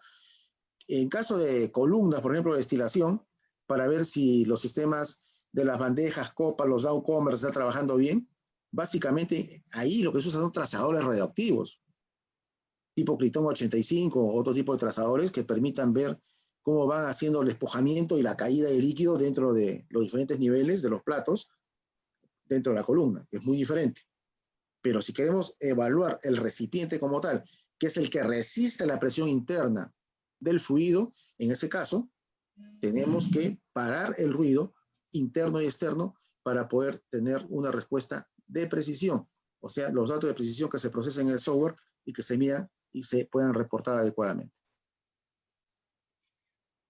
En caso de columnas, por ejemplo, de destilación, para ver si los sistemas de las bandejas, copas, los downcomers están trabajando bien, básicamente ahí lo que se usa son trazadores radioactivos, tipo Critón 85 o otro tipo de trazadores que permitan ver cómo van haciendo el espojamiento y la caída de líquido dentro de los diferentes niveles de los platos dentro de la columna, que es muy diferente. Pero si queremos evaluar el recipiente como tal, que es el que resiste la presión interna del fluido, en ese caso, tenemos que parar el ruido interno y externo para poder tener una respuesta de precisión. O sea, los datos de precisión que se procesen en el software y que se midan y se puedan reportar adecuadamente.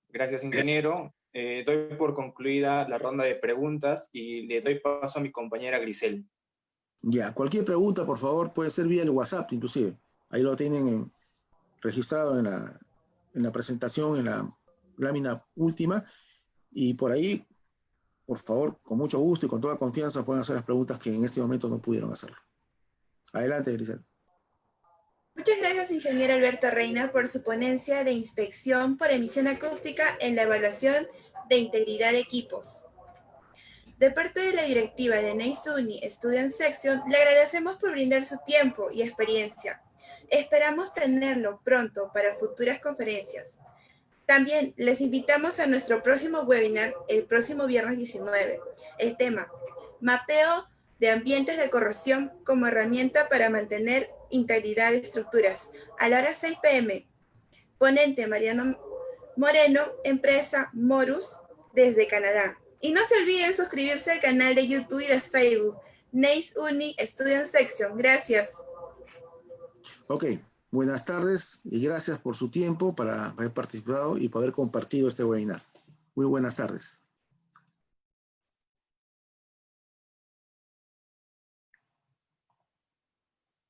Gracias, ingeniero. Doy por concluida la ronda de preguntas y le doy paso a mi compañera Grisel. Ya, cualquier pregunta, por favor, puede ser vía el WhatsApp, inclusive. Ahí lo tienen registrado en la presentación, en la lámina última, y por ahí por favor, con mucho gusto y con toda confianza pueden hacer las preguntas que en este momento no pudieron hacerlo. Adelante, Grisel. Muchas gracias, ingeniero Alberto Reina, por su ponencia de inspección por emisión acústica en la evaluación de integridad de equipos. De parte de la directiva de NEISUNI Student Section, le agradecemos por brindar su tiempo y experiencia. Esperamos tenerlo pronto para futuras conferencias. También les invitamos a nuestro próximo webinar el próximo viernes 19. El tema, mapeo de ambientes de corrosión como herramienta para mantener integridad de estructuras, a la hora 6 p.m. Ponente Mariano Moreno, empresa Morus, desde Canadá. Y no se olviden suscribirse al canal de YouTube y de Facebook, NEISUNI Student Section. Gracias. Ok, buenas tardes y gracias por su tiempo para haber participado y poder compartir este webinar. Muy buenas tardes.